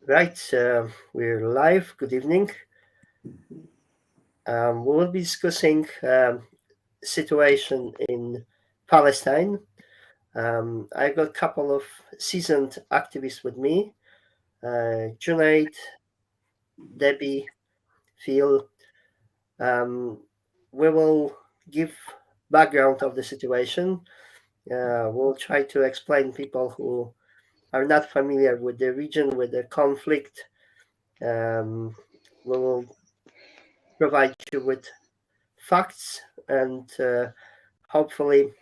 Right, we're live. Good evening. We will be discussing situation in Palestine. I've got a couple of seasoned activists with me, Junaid, Debbie, Phil. We will give background of the situation. We'll try to explain people who are not familiar with the region, with the conflict. We will provide you with facts and hopefully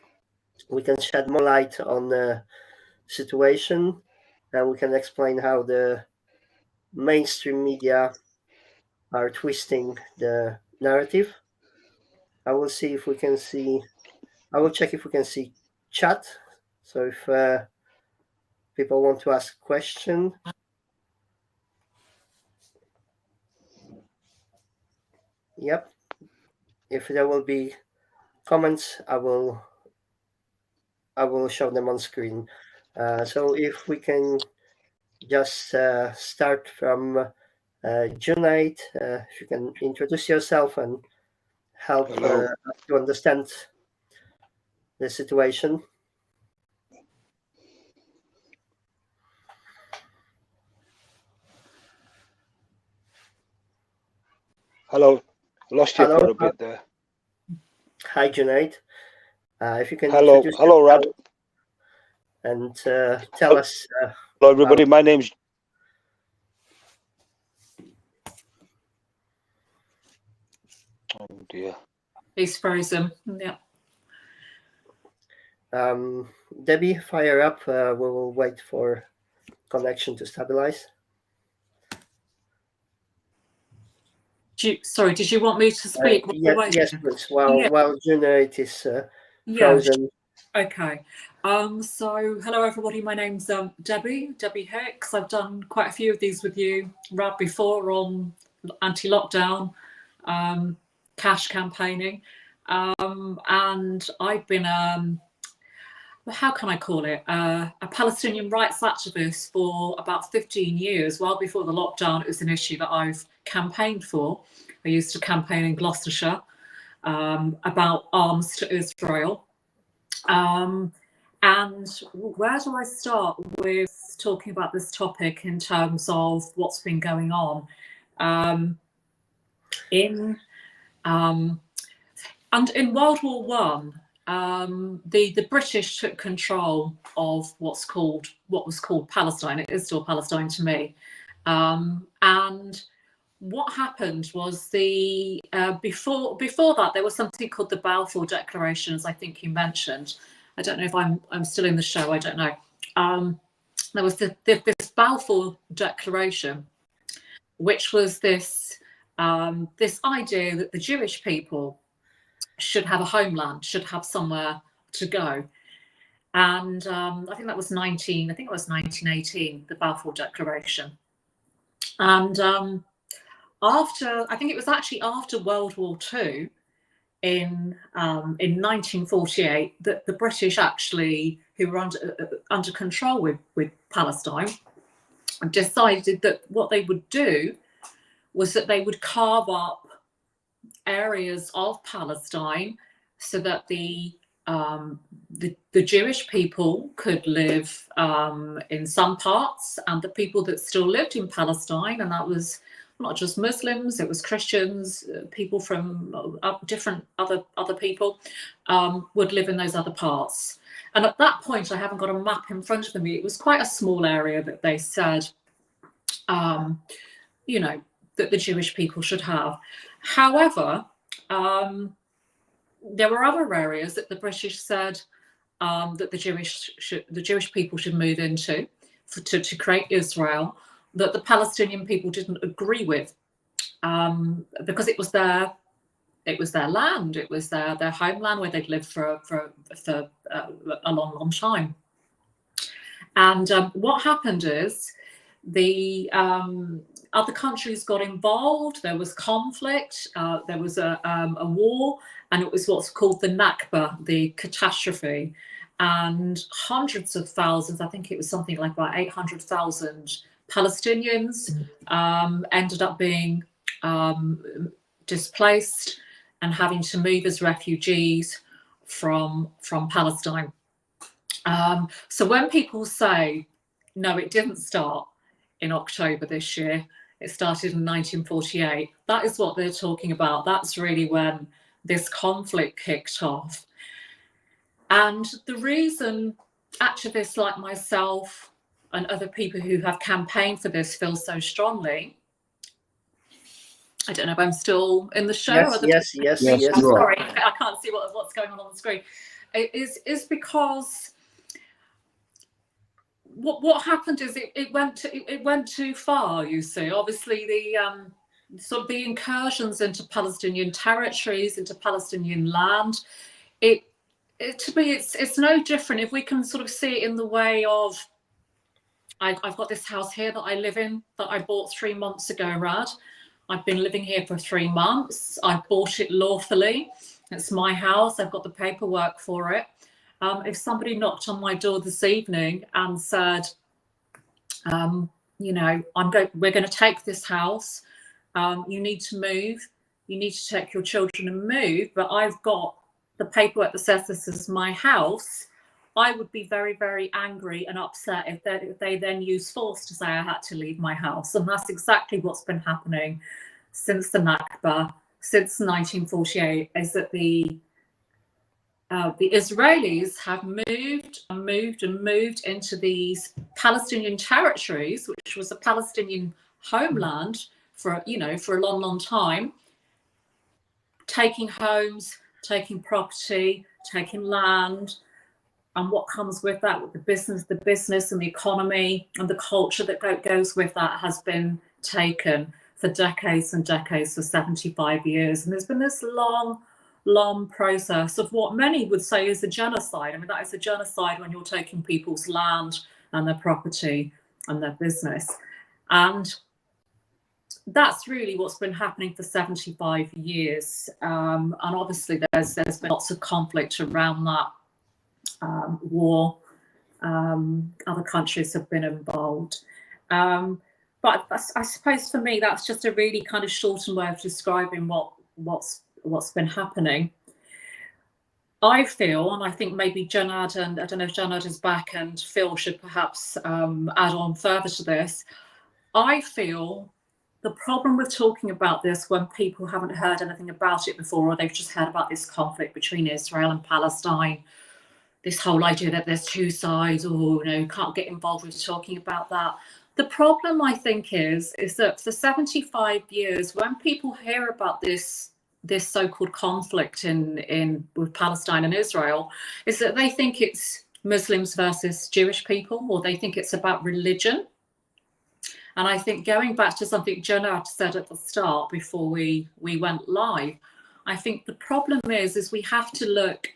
we can shed more light on the situation and we can explain how the mainstream media are twisting the narrative. I will see if we can see, I will check if we can see chat. So if people want to ask a question, yep. If there will be comments, I will show them on screen. So if we can just start from Junaid, if you can introduce yourself and help Hello. us to understand the situation. Hello. Lost you Hello. for a bit there. Hi, Junaid. If you can Hello. introduce Hello, Rad. and tell us. Hello, everybody. My name's. Oh dear. He's frozen. Yeah. Debbie, fire up. We will wait for connection to stabilize. Sorry, did you want me to speak? Yes, please. While Junaid is frozen. Okay. So hello everybody. My name's Debbie Hicks. I've done quite a few of these with you, Rad, before on anti-lockdown, cash campaigning, and I've been how can I call it, a Palestinian rights activist for about 15 years. Well before the lockdown, it was an issue that I've campaigned for. I used to campaign in Gloucestershire about arms to Israel. And where do I start with talking about this topic in terms of what's been going on? In World War One, the British took control of what was called Palestine. It is still Palestine to me. And what happened was before that there was something called the Balfour Declaration, as I think you mentioned. I don't know if I'm still in the show. I don't know. There was this Balfour Declaration, which was this idea that the Jewish people should have a homeland, should have somewhere to go. And I think that was 1918, the Balfour Declaration. And I think it was actually after World War II, in 1948, that the British actually, who were under control with Palestine, decided that what they would do was that they would carve up areas of Palestine so that the Jewish people could live in some parts, and the people that still lived in Palestine, and that was not just Muslims, it was Christians, people from different other people, would live in those other parts. And at that point, I haven't got a map in front of me. It was quite a small area that they said, that the Jewish people should have. However, there were other areas that the British said that the Jewish people should move into to create Israel, that the Palestinian people didn't agree with, because it was their land, it was their homeland where they'd lived for a long time. And what happened is the other countries got involved. There was conflict. There was a war, and it was what's called the Nakba, the catastrophe. And hundreds of thousands, I think it was something like about 800,000 Palestinians ended up being displaced and having to move as refugees from Palestine. So when people say, no, it didn't start in October this year, it started in 1948, that is what they're talking about. That's really when this conflict kicked off. And the reason activists like myself and other people who have campaigned for this feel so strongly, I don't know if I'm still in the show. Yes. I'm sorry, I can't see what's going on the screen. Is because what happened is it went too far. You see, obviously the sort of the incursions into Palestinian territories, into Palestinian land. To me, it's no different if we can sort of see it in the way of. I've got this house here that I live in that I bought 3 months ago, Rad. I've been living here for 3 months. I bought it lawfully. It's my house. I've got the paperwork for it. If somebody knocked on my door this evening and said, you know, we're going to take this house. You need to move. You need to take your children and move. But I've got the paperwork that says this is my house. I would be very, very angry and upset if they then use force to say I had to leave my house. And that's exactly what's been happening since the Nakba, since 1948, is that the Israelis have moved into these Palestinian territories, which was a Palestinian homeland for a long, long time, taking homes, taking property, taking land, and what comes with that, with the business and the economy and the culture that goes with that has been taken for decades and decades, for 75 years. And there's been this long process of what many would say is a genocide. I mean, that is a genocide when you're taking people's land and their property and their business. And that's really what's been happening for 75 years. And obviously there's been lots of conflict around that. War, other countries have been involved, but I suppose for me that's just a really kind of shortened way of describing what's been happening. I feel, and I think maybe Junaid, and I don't know if Junaid is back, and Phil should perhaps add on further to this. I feel the problem with talking about this when people haven't heard anything about it before, or they've just heard about this conflict between Israel and Palestine, this whole idea that there's two sides, or can't get involved with talking about that. The problem, I think, is that for 75 years, when people hear about this so-called conflict with Palestine and Israel, is that they think it's Muslims versus Jewish people, or they think it's about religion. And I think going back to something Junaid said at the start before we went live, I think the problem is we have to look.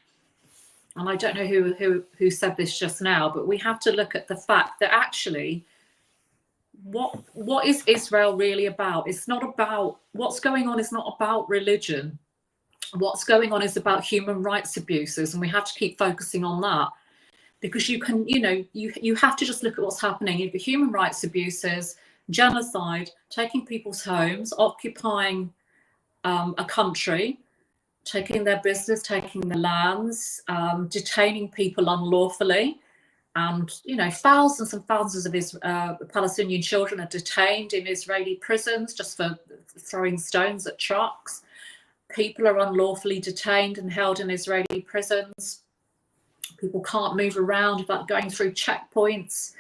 And I don't know who said this just now, but we have to look at the fact that actually, what is Israel really about? It's not about what's going on. Is not about religion. What's going on is about human rights abuses, and we have to keep focusing on that, because you have to just look at what's happening. You've got human rights abuses, genocide, taking people's homes, occupying a country, taking their business, taking the lands, detaining people unlawfully. And, thousands and thousands of Palestinian children are detained in Israeli prisons just for throwing stones at trucks. People are unlawfully detained and held in Israeli prisons. People can't move around without going through checkpoints.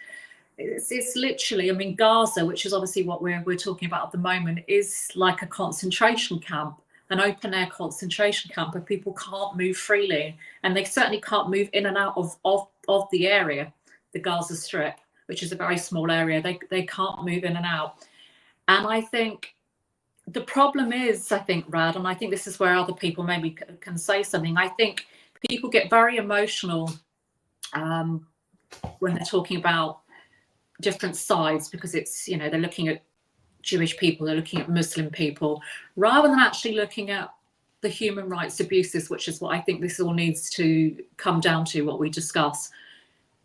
It's literally, Gaza, which is obviously what we're talking about at the moment, is like a concentration camp. An open-air concentration camp where people can't move freely, and they certainly can't move in and out of the area, the Gaza Strip, which is a very small area. They can't move in and out. And I think the problem is, Rad, and I think this is where other people maybe can say something, I think people get very emotional when they're talking about different sides, because it's, they're looking at Jewish people, they're looking at Muslim people, rather than actually looking at the human rights abuses, which is what I think this all needs to come down to, what we discuss.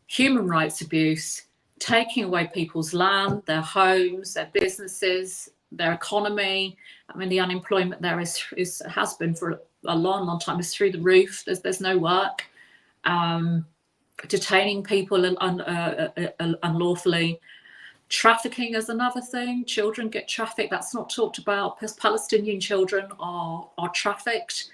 Human rights abuse, taking away people's land, their homes, their businesses, their economy. I mean, the unemployment there has been for a long, long time. It's through the roof. There's no work. Detaining people unlawfully. Trafficking is another thing. Children get trafficked. That's not talked about. Palestinian children are trafficked.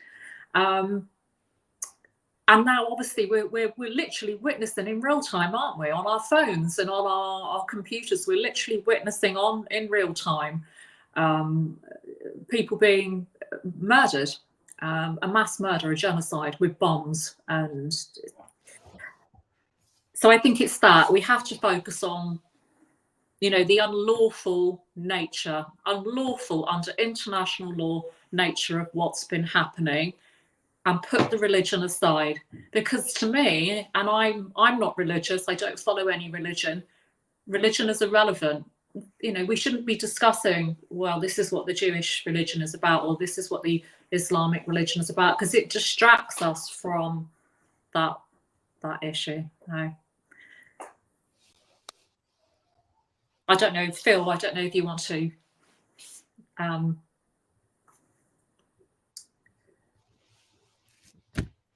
And now, obviously, we're literally witnessing in real time, aren't we? On our phones and on our computers, we're literally witnessing in real time people being murdered, a mass murder, a genocide with bombs. And so I think it's that we have to focus on, the unlawful nature, unlawful under international law nature of what's been happening, and put the religion aside. Because to me, and I'm not religious, I don't follow any religion. Religion is irrelevant. We shouldn't be discussing, well, this is what the Jewish religion is about, or this is what the Islamic religion is about, because it distracts us from that issue. No. I don't know, Phil, I don't know if you want to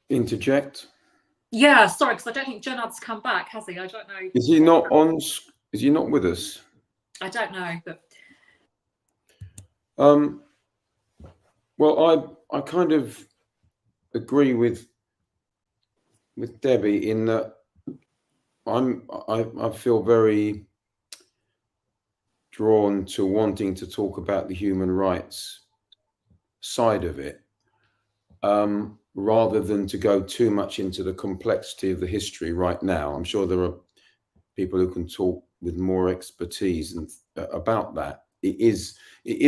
interject. Yeah, sorry, because I don't think Junaid's come back, has he? I don't know. Is he not on? Is he not with us? I don't know, but well, I kind of agree with Debbie in that I feel very drawn to wanting to talk about the human rights side of it, rather than to go too much into the complexity of the history right now. I'm sure there are people who can talk with more expertise about that. It is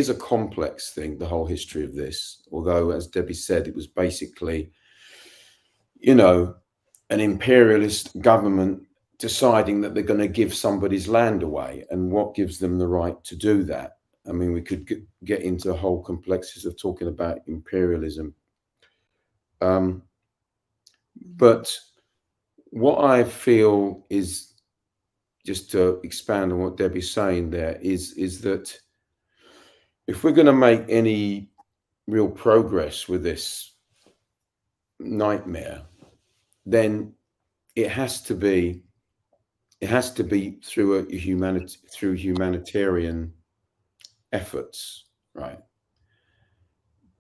a complex thing, the whole history of this, although, as Debbie said, it was basically, an imperialist government deciding that they're going to give somebody's land away, and what gives them the right to do that. I mean, we could get into the whole complexities of talking about imperialism. But what I feel is, just to expand on what Debbie's saying there, is that if we're going to make any real progress with this nightmare, then it has to be through humanitarian efforts, right?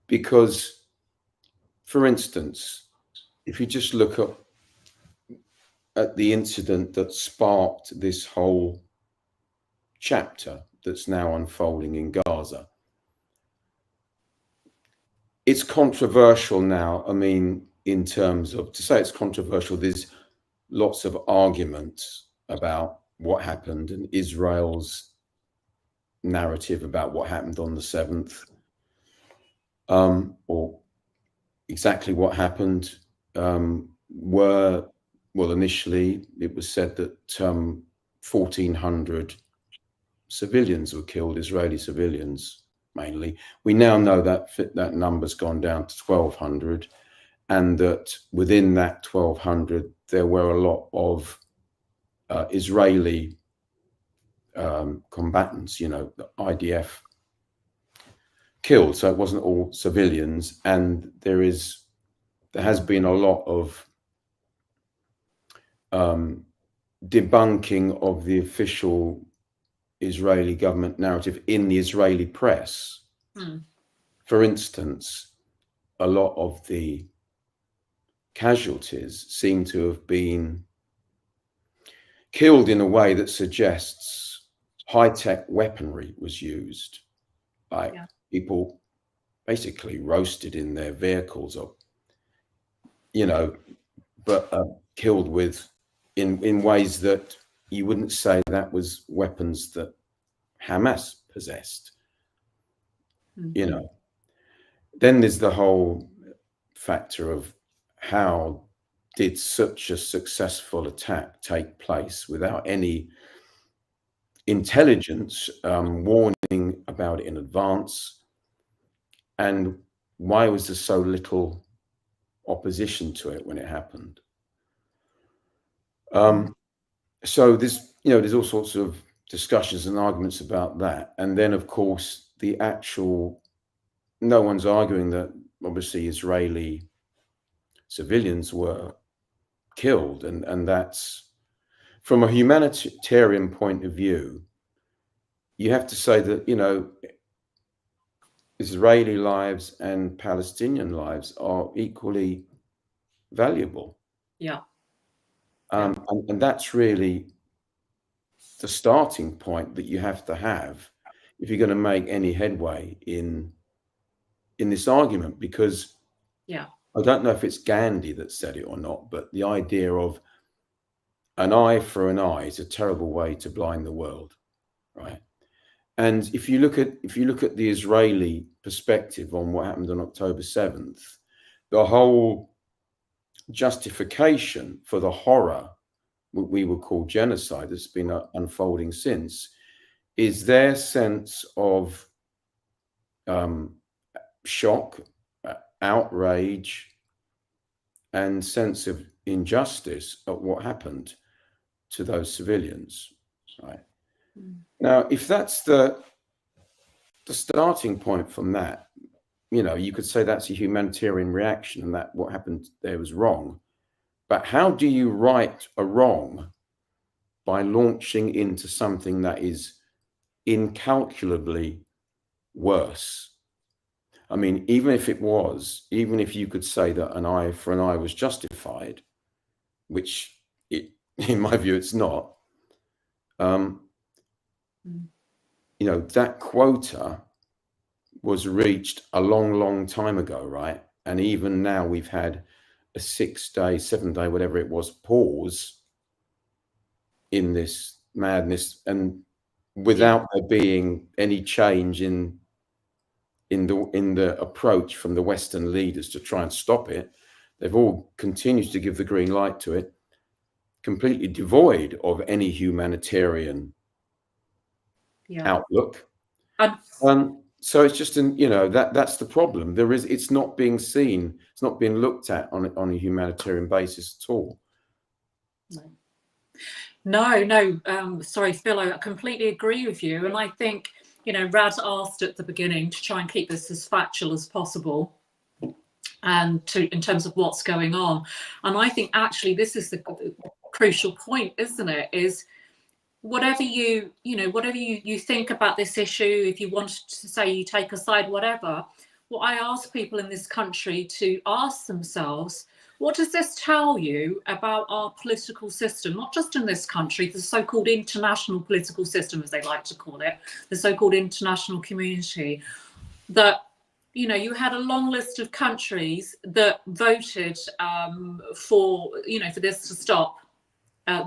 Because, for instance, if you just look at the incident that sparked this whole chapter that's now unfolding in Gaza, it's controversial now. I mean, in terms of, to say it's controversial, there's lots of arguments about what happened and Israel's narrative about what happened on the 7th, or exactly what happened. Initially it was said that 1,400 civilians were killed, Israeli civilians mainly. We now know that that number's gone down to 1,200, and that within that 1,200 there were a lot of Israeli combatants, the IDF killed. So it wasn't all civilians, and there has been a lot of debunking of the official Israeli government narrative in the Israeli press. For instance, a lot of the casualties seem to have been killed in a way that suggests high-tech weaponry was used, like people basically roasted in their vehicles, or but killed with in ways that you wouldn't say that was weapons that Hamas possessed. Then there's the whole factor of how did such a successful attack take place without any intelligence warning about it in advance, and why was there so little opposition to it when it happened? So there's there's all sorts of discussions and arguments about that. And then, of course, the actual, no one's arguing that obviously Israeli civilians were killed. And that's, from a humanitarian point of view, you have to say that, Israeli lives and Palestinian lives are equally valuable. Yeah. And that's really the starting point that you have to have if you're going to make any headway in this argument, because I don't know if it's Gandhi that said it or not, but the idea of an eye for an eye is a terrible way to blind the world, right? And if you look at the Israeli perspective on what happened on October 7th, the whole justification for the horror, what we would call genocide, that's been unfolding since, is their sense of shock, outrage, and sense of injustice at what happened to those civilians, right? Now, if that's the starting point from that, you could say that's a humanitarian reaction and that what happened there was wrong. But how do you right a wrong by launching into something that is incalculably worse? I mean, even if you could say that an eye for an eye was justified, which in my view, it's not, that quota was reached a long, long time ago, right? And even now we've had a 6-day, 7-day, whatever it was, pause in this madness, and without there being any change in the approach from the Western leaders to try and stop it. They've all continued to give the green light to it, completely devoid of any humanitarian outlook. So it's just that's the problem. It's not being seen, it's not being looked at on a humanitarian basis at all. No. Sorry, Phil, I completely agree with you. And I think, Rad asked at the beginning to try and keep this as factual as possible, and in terms of what's going on. And I think actually this is the crucial point, isn't it? Is whatever you think about this issue, if you wanted to say you take a side, whatever, what I ask people in this country to ask themselves, what does this tell you about our political system, not just in this country, the so-called international political system, as they like to call it, the so-called international community, that, you had a long list of countries that voted for this to stop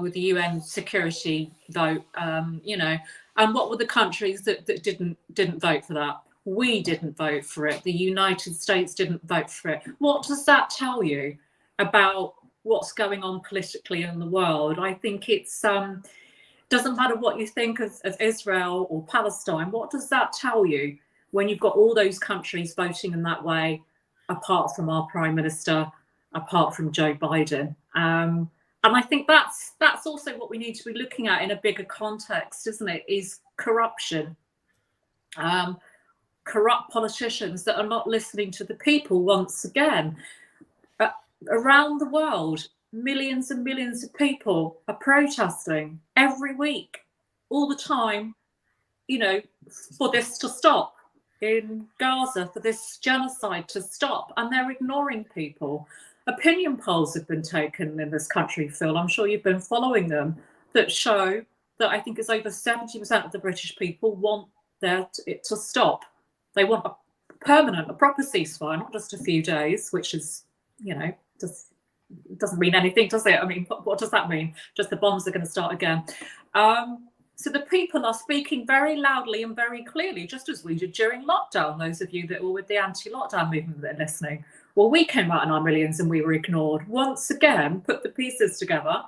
with the UN security vote, and what were the countries that didn't vote for that? We didn't vote for it. The United States didn't vote for it. What does that tell you about what's going on politically in the world? I think it's doesn't matter what you think of Israel or Palestine. What does that tell you when you've got all those countries voting in that way, apart from our Prime Minister, apart from Joe Biden? And I think that's also what we need to be looking at in a bigger context, isn't it? Is corruption. Corrupt politicians that are not listening to the people once again. Around the world, millions and millions of people are protesting every week, all the time, for this to stop. In Gaza, for this genocide to stop, and they're ignoring people. Opinion polls have been taken in this country, Phil, I'm sure you've been following them, that show that I think it's over 70% of the British people want it to stop. They want a proper ceasefire, not just a few days, which is, just doesn't mean anything, does it? I mean, what does that mean? Just the bombs are going to start again. So the people are speaking very loudly and very clearly, just as we did during lockdown. Those of you that were with the anti-lockdown movement that are listening. Well, we came out in our millions and we were ignored. Once again, put the pieces together.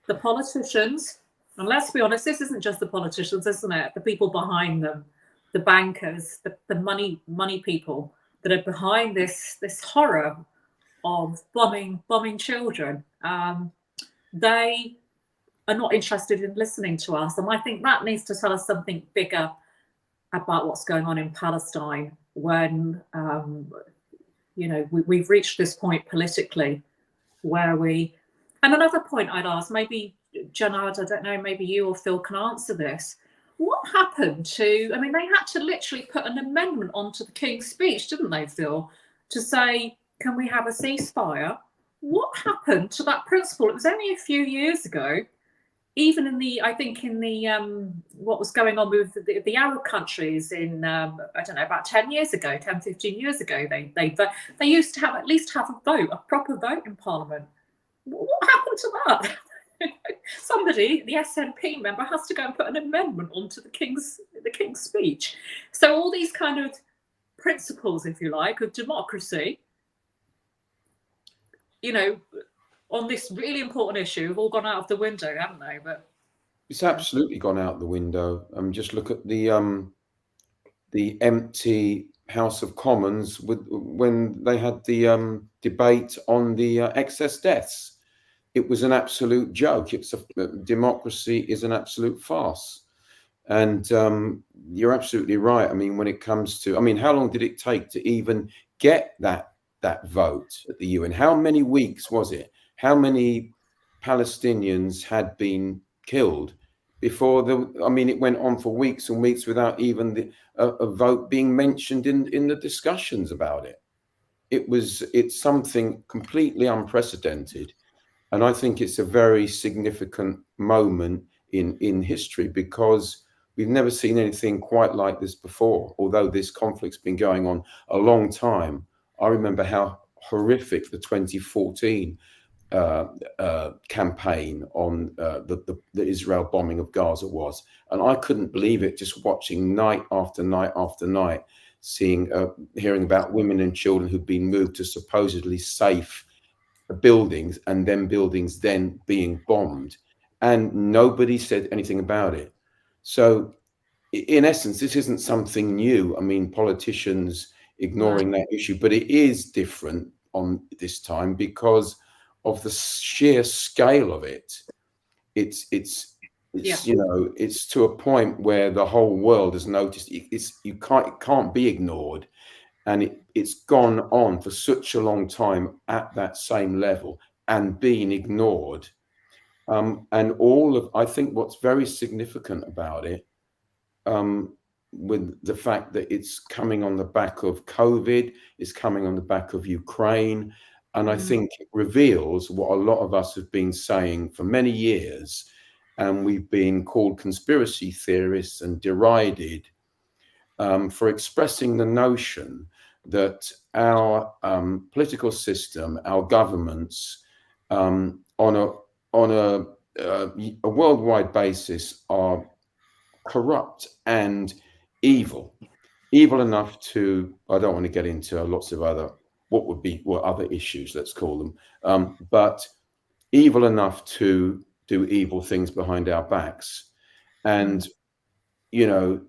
The politicians, and let's be honest, this isn't just the politicians, isn't it? The people behind them, the bankers, the money people that are behind this horror of bombing children. They are not interested in listening to us. And I think that needs to tell us something bigger about what's going on in Palestine when, you know, we've reached this point politically where we... And another point I'd ask, maybe Junaid, I don't know, maybe you or Phil can answer this. What happened to, I mean, they had to literally put an amendment onto the King's speech, didn't they, Phil, to say, can we have a ceasefire? What happened to that principle? It was only a few years ago, even in the, I think in the, what was going on with the Arab countries in, I don't know, about 10 years ago, 10, 15 years ago, they used to have at least have a vote, a proper vote in Parliament. What happened to that? Somebody, the SNP member, has to go and put an amendment onto the King's speech. So all these kind of principles, if you like, of democracy, you know, on this really important issue, have all gone out of the window, haven't they? But it's absolutely gone out the window. Just look at the empty House of Commons when they had the debate on the excess deaths. It was an absolute joke. Democracy is an absolute farce. And you're absolutely right. I mean, when it comes to, I mean, how long did it take to even get that vote at the UN? How many weeks was it? How many Palestinians had been killed before I mean, it went on for weeks and weeks without even a vote being mentioned in the discussions about it. It's something completely unprecedented. And I think it's a very significant moment in history because we've never seen anything quite like this before. Although this conflict's been going on a long time, I remember how horrific the 2014 campaign on the Israel bombing of Gaza was. And I couldn't believe it, just watching night after night after night, hearing about women and children who'd been moved to supposedly safe buildings and then buildings then being bombed, and nobody said anything about it. So in essence, this isn't something new. I mean, politicians ignoring that issue, but it is different on this time because of the sheer scale of it. It's you know, it's to a point where the whole world has noticed it can't be ignored. And it's gone on for such a long time at that same level and being ignored. And I think what's very significant about it, with the fact that it's coming on the back of COVID, it's coming on the back of Ukraine. And I think it reveals what a lot of us have been saying for many years. And we've been called conspiracy theorists and derided for expressing the notion that our political system, our governments, on a worldwide basis, are corrupt and evil enough to. I don't want to get into lots of other other issues, let's call them, but evil enough to do evil things behind our backs. And you know,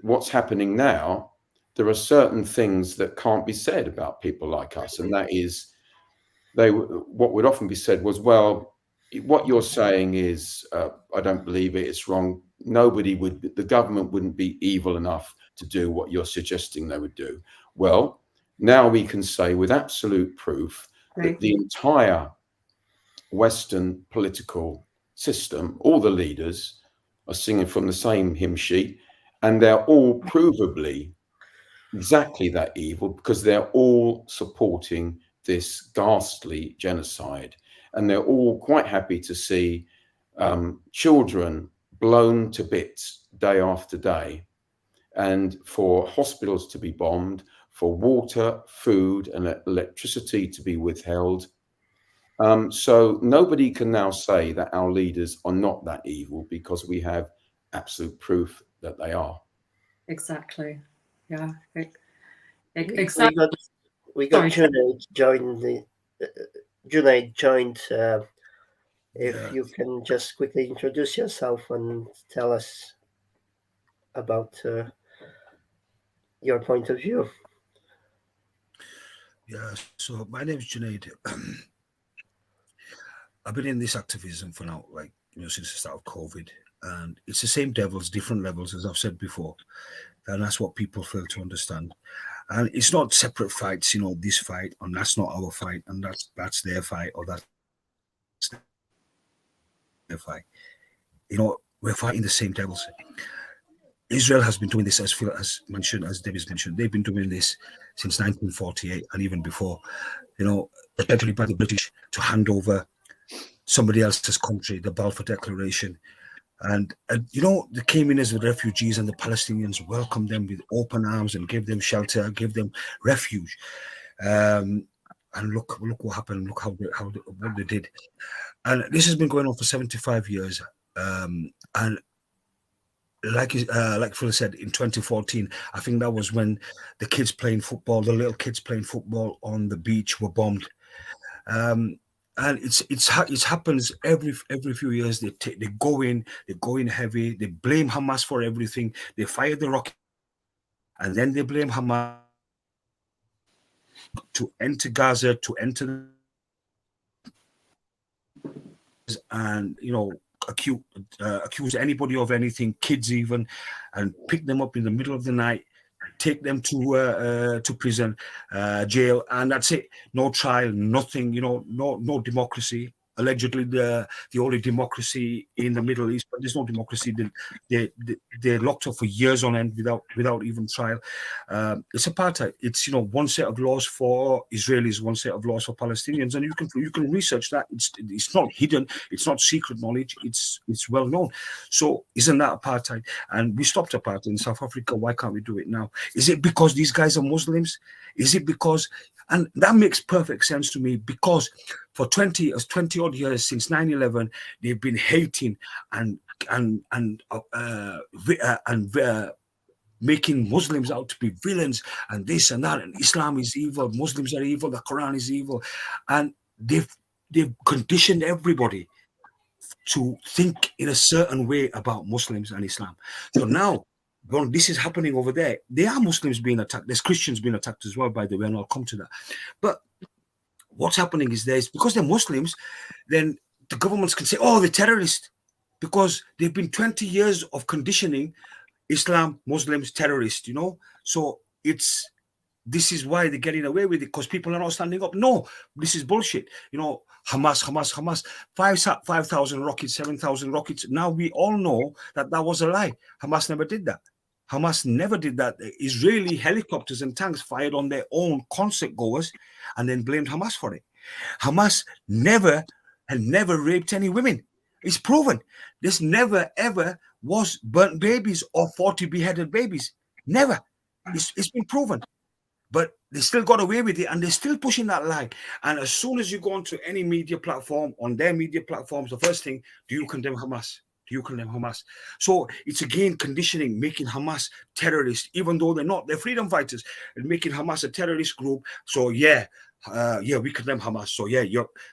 what's happening now, there are certain things that can't be said about people like us. And that is, what would often be said was, well, what you're saying is, I don't believe it, it's wrong. The government wouldn't be evil enough to do what you're suggesting they would do. Well, now we can say with absolute proof that the entire Western political system, all the leaders are singing from the same hymn sheet, and they're all provably exactly that evil because they're all supporting this ghastly genocide, and they're all quite happy to see children blown to bits day after day, and for hospitals to be bombed, for water, food, and electricity to be withheld. So nobody can now say that our leaders are not that evil because we have absolute proof that they are. Exactly. Yeah. Exactly. We got Junaid joined. Junaid joined. If you can just quickly introduce yourself and tell us about your point of view. Yeah, so my name is Junaid. I've been in this activism for now like since the start of COVID. And it's the same devils, different levels, as I've said before. And that's what people fail to understand. And it's not separate fights, this fight, and that's not our fight, and that's their fight, or that's their fight. We're fighting the same devils. Israel has been doing this, as Phil has mentioned, as David's mentioned. They've been doing this since 1948 and even before. Especially by the British to hand over somebody else's country, the Balfour Declaration. And they came in as refugees, and the Palestinians welcomed them with open arms and gave them shelter, gave them refuge. And look what happened. Look what they did. And this has been going on for 75 years. And like Phil said, in 2014, I think that was when the little kids playing football on the beach were bombed. And it happens every few years. They go in heavy. They blame Hamas for everything. They fire the rocket, and then they blame Hamas to enter Gaza, to enter, and accuse anybody of anything, kids even, and pick them up in the middle of the night, take them to prison, jail, and that's it. No trial, nothing. No democracy. Allegedly, the only democracy in the Middle East, but there's no democracy. They're locked up for years on end without even trial. It's apartheid. It's one set of laws for Israelis, one set of laws for Palestinians, and you can research that. It's not hidden. It's not secret knowledge. It's well known. So isn't that apartheid? And we stopped apartheid in South Africa. Why can't we do it now? Is it because these guys are Muslims? Is it because? And that makes perfect sense to me, because for 20 odd years since 9/11, they've been hating and making Muslims out to be villains and this and that, and Islam is evil, Muslims are evil, the Quran is evil, and they've conditioned everybody to think in a certain way about Muslims and Islam. So now, when this is happening over there, there are Muslims being attacked. There's Christians being attacked as well, by the way, and I'll come to that. But what's happening is because they're Muslims, then the governments can say, oh, they're terrorists, because they've been 20 years of conditioning Islam, Muslims, terrorists, So this is why they're getting away with it, because people are not standing up. No, this is bullshit. Hamas, 5,000 rockets, 7,000 rockets. Now we all know that was a lie. Hamas never did that. Hamas never did that. Israeli helicopters and tanks fired on their own concert goers and then blamed Hamas for it. Hamas had never raped any women. It's proven. This never, ever was burnt babies or 40 beheaded babies. Never. It's been proven. But they still got away with it, and they're still pushing that lie. And as soon as you go onto any media platform, on their media platforms, the first thing, do you condemn Hamas? Do you condemn Hamas? So it's again conditioning, making Hamas terrorists, even though they're not. They're freedom fighters, and making Hamas a terrorist group. So we condemn Hamas. So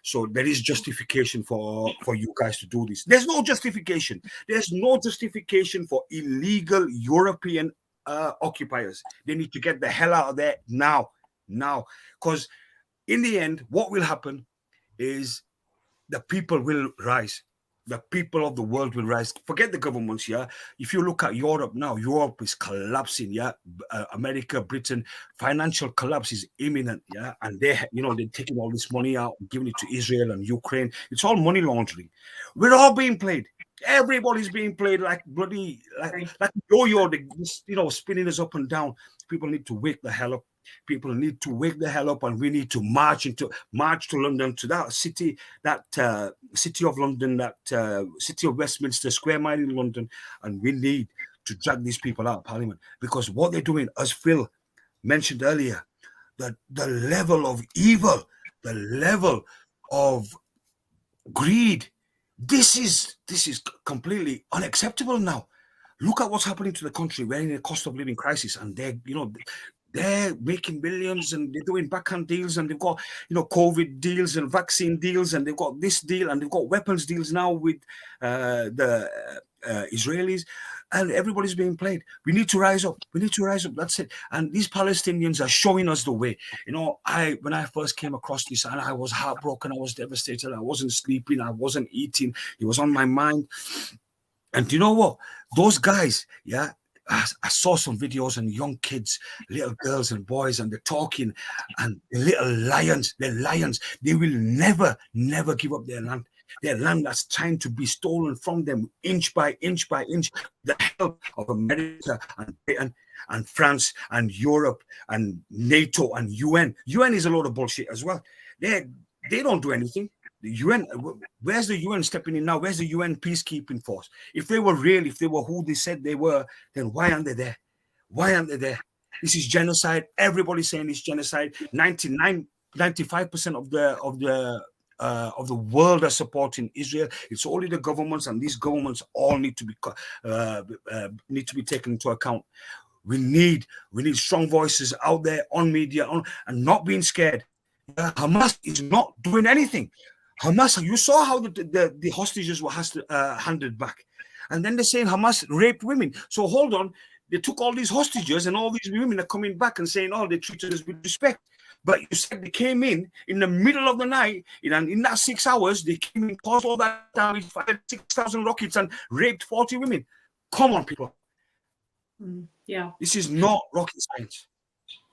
so there is justification for you guys to do this. There's no justification. There's no justification for illegal European occupiers. They need to get the hell out of there now, because in the end, what will happen is the people will rise. The people of the world will rise. Forget the governments. If you look at Europe now, Europe is collapsing. America, Britain, financial collapse is imminent. And they're taking all this money out and giving it to Israel and Ukraine. It's all money laundering. We're all being played. Everybody's being played like bloody, like yo-yo, spinning us up and down. People need to wake the hell up. People need to wake the hell up, and we need to march to London, to that city, city of London, that city of Westminster, Square Mile in London, and we need to drag these people out of Parliament, because what they're doing, as Phil mentioned earlier, the level of evil, the level of greed. This is completely unacceptable now. Look at what's happening to the country. We're in a cost of living crisis, and they're making billions, and they're doing backhand deals, and they've got COVID deals and vaccine deals, and they've got this deal, and they've got weapons deals now with the Israelis. and everybody's being played. We need to rise up. We need to rise up. That's it. And these Palestinians are showing us the way. You know, when I first came across this, and I was heartbroken, I was devastated. I wasn't sleeping. I wasn't eating. It was on my mind. And you know what? Those guys, yeah, I saw some videos and young kids, little girls and boys, and they're talking, and the little lions, they're lions. They will never, never give up their land. Their land that's trying to be stolen from them inch by inch by inch. The help of America and Britain and France and Europe and NATO and UN. UN is a load of bullshit as well. They don't do anything. The UN, where's the UN stepping in now? Where's the UN peacekeeping force? If they were real, if they were who they said they were, then why aren't they there? Why aren't they there? This is genocide. Everybody's saying it's genocide. 95% of the world are supporting Israel. It's only the governments, and these governments all need to be taken into account. We need strong voices out there on media, and not being scared. Hamas is not doing anything. Hamas, you saw how the hostages were handed back. And then they're saying Hamas raped women. So hold on, they took all these hostages and all these women are coming back and saying, oh, they treated us with respect. But you said they came in the middle of the night, in that 6 hours, they came in, caused all that damage, fired 6,000 rockets and raped 40 women. Come on, people. Yeah. This is not rocket science.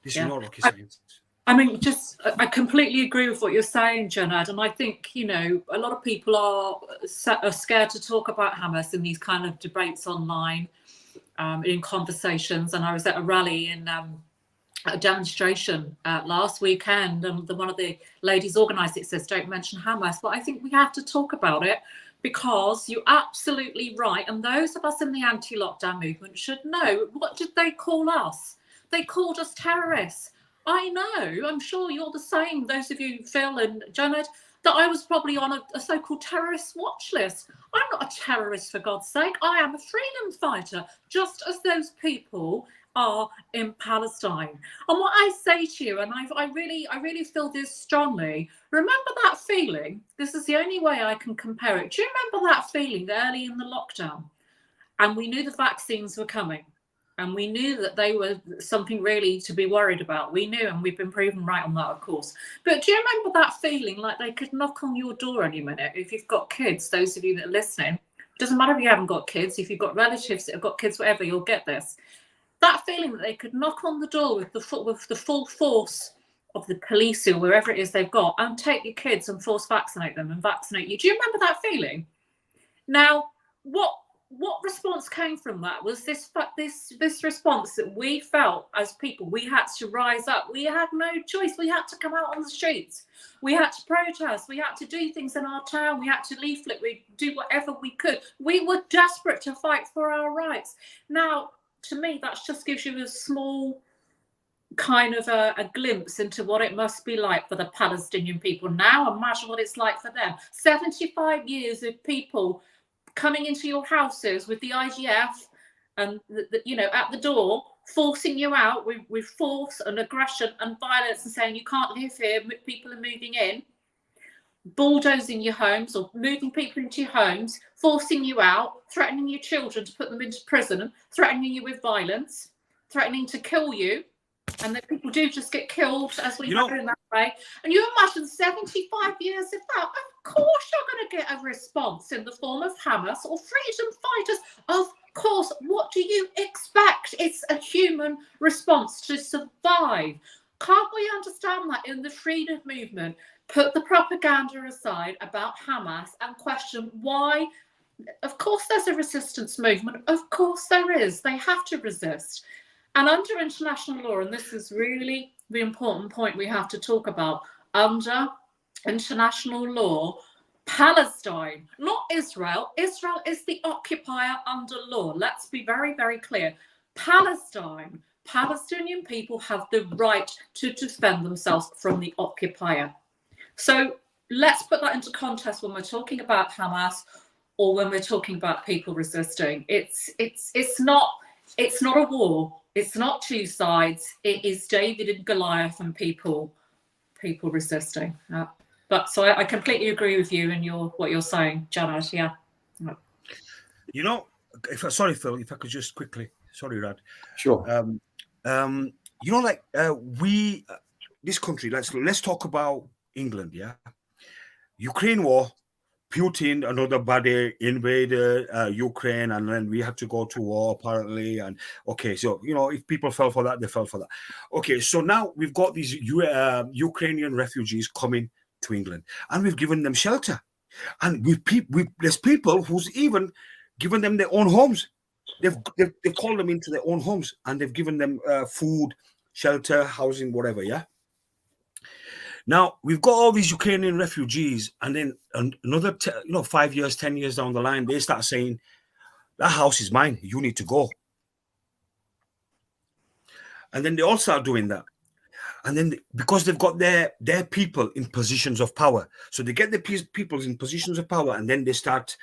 This is not rocket science. I mean, I completely agree with what you're saying, Junaid, and I think, you know, a lot of people are scared to talk about Hamas in these kind of debates online, in conversations. And I was at a rally in a demonstration last weekend, and one of the ladies organised it says, don't mention Hamas. But I think we have to talk about it, because you're absolutely right. And those of us in the anti-lockdown movement should know, what did they call us? They called us terrorists. I know, I'm sure you're the same, those of you, Phil and Junaid, that I was probably on a so-called terrorist watch list. I'm not a terrorist, for God's sake. I am a freedom fighter, just as those people are in Palestine. And what I say to you, and I really feel this strongly, remember that feeling? This is the only way I can compare it. Do you remember that feeling early in the lockdown? And we knew the vaccines were coming. And we knew that they were something really to be worried about. We knew, and we've been proven right on that, of course. But do you remember that feeling like they could knock on your door any minute? If you've got kids, those of you that are listening, doesn't matter if you haven't got kids, if you've got relatives that have got kids, whatever, you'll get this. That feeling that they could knock on the door with the full force of the police or wherever it is they've got, and take your kids and force vaccinate them and vaccinate you. Do you remember that feeling? Now, what response came from that was this response that we felt as people. We had to rise up. We had no choice. We had to come out on the streets. We had to protest. We had to do things in our town. We had to leaflet. We do whatever we could. We were desperate to fight for our rights. Now, to me, that just gives you a small kind of a glimpse into what it must be like for the Palestinian people. Now imagine what it's like for them. 75 years of people coming into your houses with the IGF and at the door, forcing you out with force and aggression and violence, and saying you can't live here, people are moving in, bulldozing your homes or moving people into your homes, forcing you out, threatening your children to put them into prison, threatening you with violence, threatening to kill you. And that people do just get killed, as we know in that way. And you imagine 75 years of that. Of course you're going to get a response in the form of Hamas or freedom fighters. Of course, what do you expect? It's a human response to survive. Can't we understand that in the freedom movement? Put the propaganda aside about Hamas and question why. Of course there's a resistance movement. Of course there is. They have to resist. And under international law, and this is really the important point we have to talk about, under international law, Palestine, not Israel. Israel is the occupier under law. Let's be very, very clear. Palestine, Palestinian people have the right to defend themselves from the occupier. So let's put that into context when we're talking about Hamas or when we're talking about people resisting. It's not a war. It's not two sides. It is David and Goliath and people resisting. But so I completely agree with you and what you're saying, Junaid. Yeah. sorry, Phil, if I could just quickly, sorry, Rad. Sure. You know, like this country. Let's talk about England. Yeah, Ukraine war. Putin, another body, invaded Ukraine, and then we had to go to war apparently. And okay, so you know, if people fell for that, they fell for that. Okay, so now we've got these Ukrainian refugees coming to England, and we've given them shelter, and there's people who's even given them their own homes. They've called them into their own homes, and they've given them food, shelter, housing, whatever. Yeah. Now we've got all these Ukrainian refugees, and then another 5 years, 10 years down the line, they start saying, "That house is mine. You need to go." And then they all start doing that. And then because they've got their people in positions of power, so they get the people in positions of power, and then they start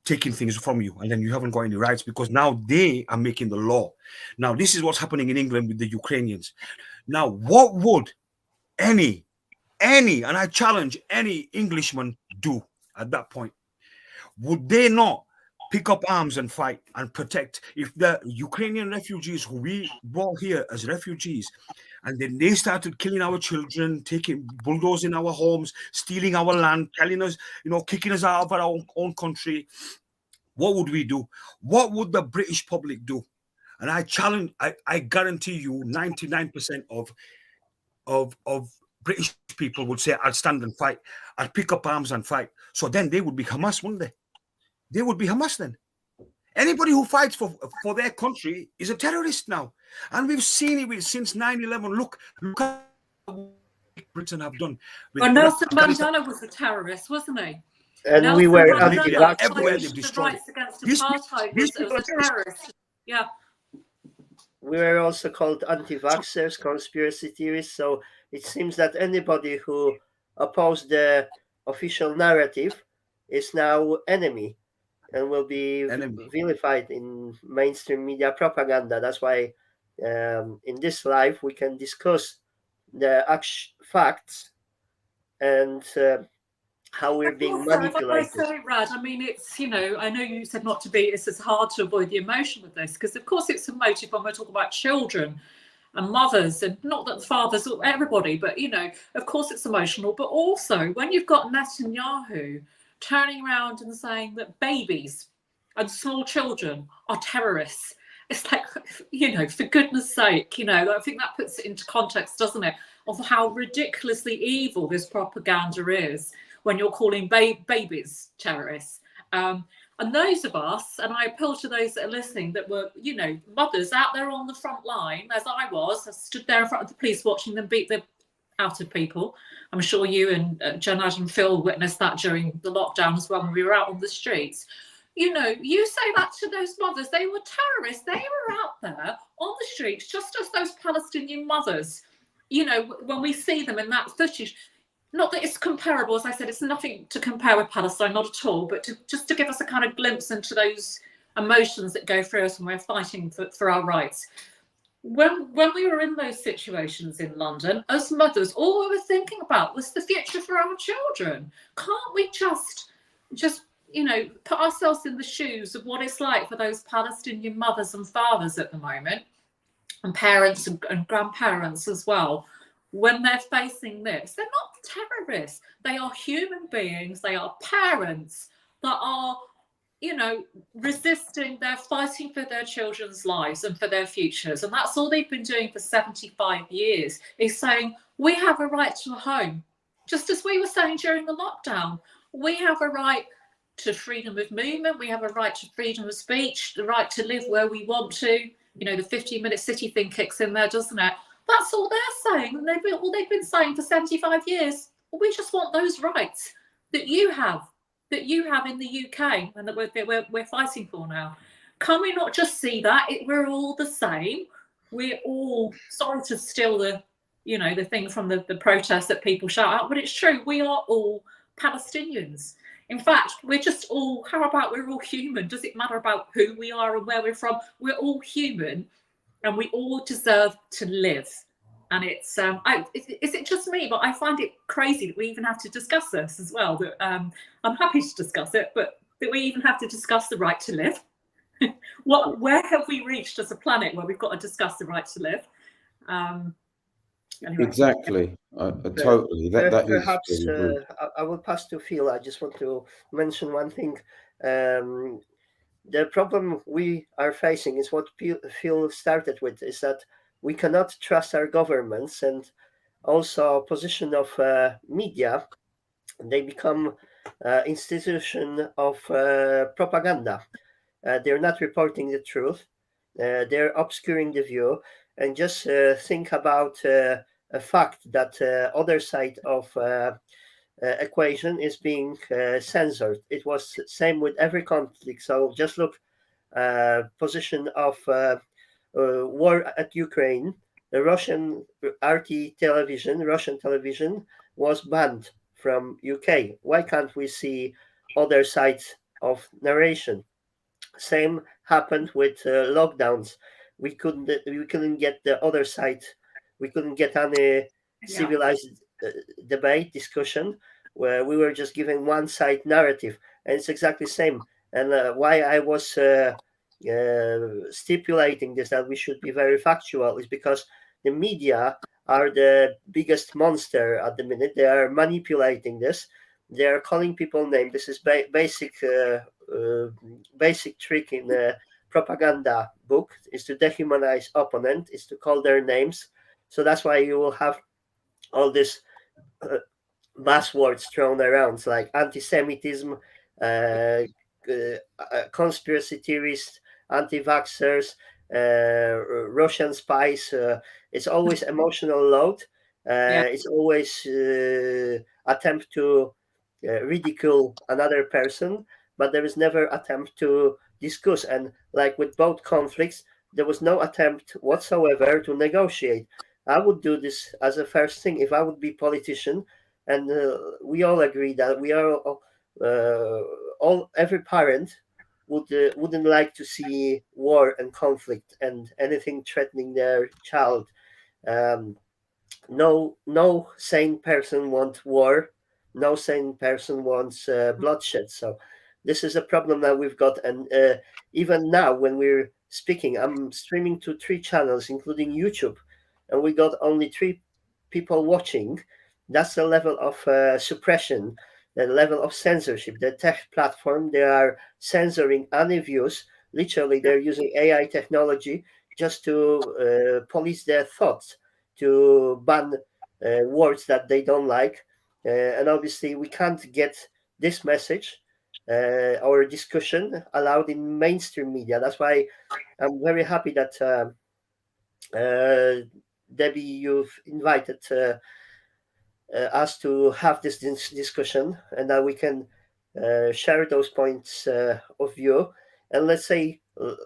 taking things from you, and then you haven't got any rights because now they are making the law. Now this is what's happening in England with the Ukrainians. Now, what would any, and I challenge any Englishman do at that point? Would they not pick up arms and fight and protect? If the Ukrainian refugees who we brought here as refugees, and then they started killing our children, bulldozing our homes, stealing our land, telling us, kicking us out of our own country, what would we do? What would the British public do? And I challenge, I guarantee you 99% of British people would say, I'd stand and fight. I'd pick up arms and fight. So then they would be Hamas, wouldn't they? They would be Hamas then. Anybody who fights for their country is a terrorist now. And we've seen it since 9/11. Look at what Britain have done. Well, Nelson Mandela was a terrorist, wasn't he? And Nelson we were Mandela everywhere fighting they've for destroyed rights against These apartheid people was a terrorist. Yeah. We were also called anti-vaxxers, conspiracy theorists. So it seems that anybody who opposed the official narrative is now enemy and will be vilified in mainstream media propaganda. That's why in this live we can discuss the facts and how we're being manipulated. If I say, Rad, I mean, it's, I know you said not to be, it's hard to avoid the emotion with this, because of course it's emotive when we're talking about children and mothers, and not that fathers or everybody, but, of course it's emotional. But also when you've got Netanyahu turning around and saying that babies and small children are terrorists, it's like, for goodness sake, I think that puts it into context, doesn't it, of how ridiculously evil this propaganda is when you're calling babies terrorists. And those of us, and I appeal to those that are listening, that were, mothers out there on the front line, as I stood there in front of the police watching them beat the out of people. I'm sure you and Junaid and Phil witnessed that during the lockdown as well when we were out on the streets. You say that to those mothers, they were terrorists. They were out there on the streets, just as those Palestinian mothers, when we see them in that footage. Not that it's comparable, as I said, it's nothing to compare with Palestine, not at all, but just to give us a kind of glimpse into those emotions that go through us when we're fighting for our rights. When we were in those situations in London, as mothers, all we were thinking about was the future for our children. Can't we just put ourselves in the shoes of what it's like for those Palestinian mothers and fathers at the moment, and parents and grandparents as well? When they're facing this, they're not terrorists. They are human beings. They are parents that are, resisting. They're fighting for their children's lives and for their futures. And that's all they've been doing for 75 years, is saying, we have a right to a home. Just as we were saying during the lockdown, we have a right to freedom of movement. We have a right to freedom of speech, the right to live where we want to. The 15-minute city thing kicks in there, doesn't it? That's all they're saying. And they've been saying for 75 years. We just want those rights that you have in the UK, and that we're fighting for now. Can we not just see that we're all the same? We're all, sorry to steal the thing from the protest that people shout out, but it's true. We are all Palestinians. In fact, we're just all, how about we're all human? Does it matter about who we are and where we're from? We're all human, and we all deserve to live. And it's, is it just me? But I find it crazy that we even have to discuss this as well. That I'm happy to discuss it, but that we even have to discuss the right to live. Where have we reached as a planet where we've got to discuss the right to live? Anyway. Exactly. Totally. That Perhaps is really rude. I will pass to Phil. I just want to mention one thing. The problem we are facing is what Phil started with, is that we cannot trust our governments, and also position of media. They become institution of propaganda. They're not reporting the truth. They're obscuring the view. And just think about a fact that other side of equation is being censored. It was same with every conflict. So just look, position of war at Ukraine. The Russian Russian television was banned from UK. Why can't we see other sides of narration? Same happened with lockdowns. We couldn't get the other side. We couldn't get any civilized debate discussion where we were just giving one side narrative, and it's exactly the same. And why I was stipulating this, that we should be very factual, is because the media are the biggest monster at the minute. They are manipulating this. They are calling people names. This is basic trick in the propaganda book, is to dehumanize opponent, is to call their names. So that's why you will have all these buzzwords thrown around, like anti-Semitism, conspiracy theorists, anti-vaxxers, Russian spies. It's always emotional load. It's always attempt to ridicule another person, but there is never attempt to discuss. And like with both conflicts, there was no attempt whatsoever to negotiate. I would do this as a first thing if I would be politician, and we all agree that we are every parent wouldn't like to see war and conflict and anything threatening their child. No sane person wants war. No sane person wants bloodshed. So this is a problem that we've got. And even now, when we're speaking, I'm streaming to 3 channels, including YouTube, and we got only 3 people watching. That's the level of suppression, the level of censorship. The tech platform, they are censoring any views. Literally, they're using AI technology just to police their thoughts, to ban words that they don't like. And obviously, we can't get this message or discussion allowed in mainstream media. That's why I'm very happy that Debbie, you've invited us to have this discussion, and that we can share those points of view. And let's say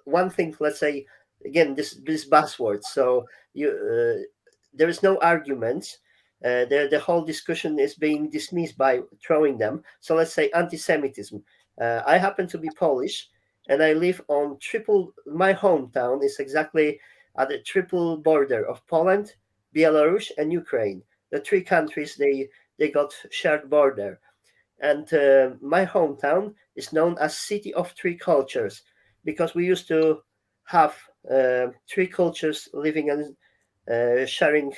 one thing. Let's say again this buzzword. So there is no argument. The whole discussion is being dismissed by throwing them. So let's say anti-Semitism. I happen to be Polish, and I live on my hometown is exactly at the triple border of Poland, Belarus, and Ukraine. The 3 countries, they got shared border. And my hometown is known as City of 3 Cultures, because we used to have 3 cultures living and sharing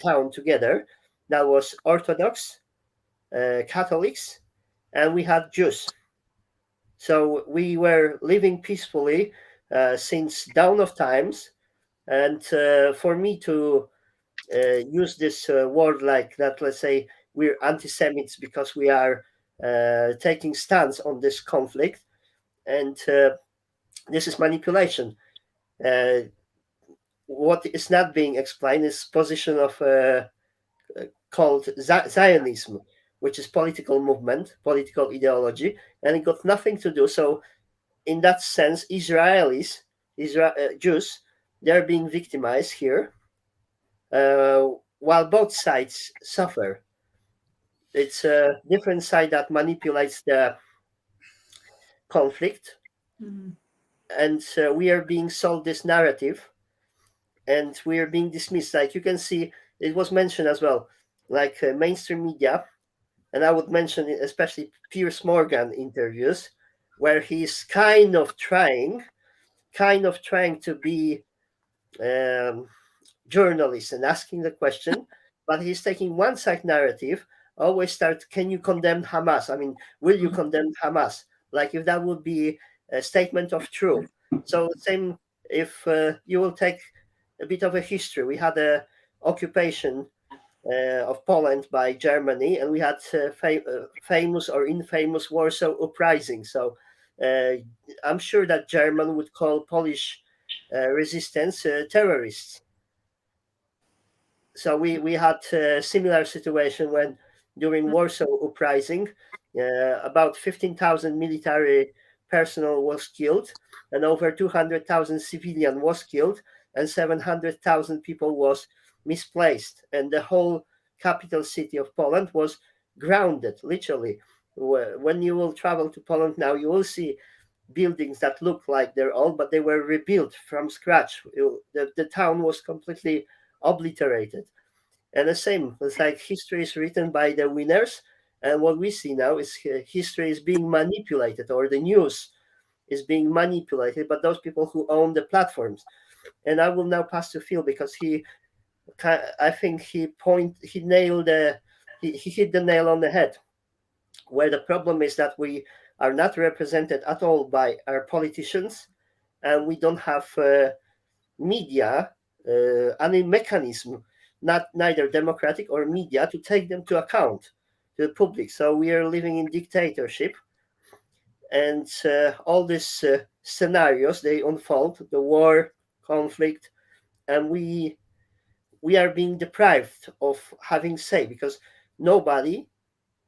town together. That was Orthodox, Catholics, and we had Jews. So we were living peacefully since dawn of times. And for me to use this word like that, let's say we're anti-Semites because we are taking stance on this conflict, and this is manipulation. What is not being explained is position of called Zionism, which is political movement, political ideology, and it got nothing to do. So in that sense, Jews, they're being victimized here, while both sides suffer. It's a different side that manipulates the conflict, and we are being sold this narrative, and we are being dismissed. Like you can see, it was mentioned as well, like mainstream media, and I would mention especially Piers Morgan interviews, where he's kind of trying kind of trying to be journalist and asking the question, but he's taking one side narrative. Always start, can you condemn Hamas? I mean, will you condemn Hamas? Like if that would be a statement of truth. So same if you will take a bit of a history. We had a occupation of Poland by Germany, and we had famous or infamous Warsaw Uprising. So I'm sure that German would call Polish resistance terrorists. So we had a similar situation when during Warsaw Uprising, about 15,000 military personnel was killed, and over 200,000 civilian was killed, and 700,000 people was misplaced, and the whole capital city of Poland was grounded, literally. When you will travel to Poland now, you will see buildings that look like they're old, but they were rebuilt from scratch. The town was completely obliterated. And the same, it's like history is written by the winners, and what we see now is history is being manipulated, or the news is being manipulated by those people who own the platforms. And I will now pass to Phil, because I think he nailed he hit the nail on the head, where the problem is that we are not represented at all by our politicians, and we don't have media, any mechanism, neither democratic or media, to take them to account to the public. So we are living in dictatorship, and all these scenarios, they unfold, the war, conflict, and we are being deprived of having say, because nobody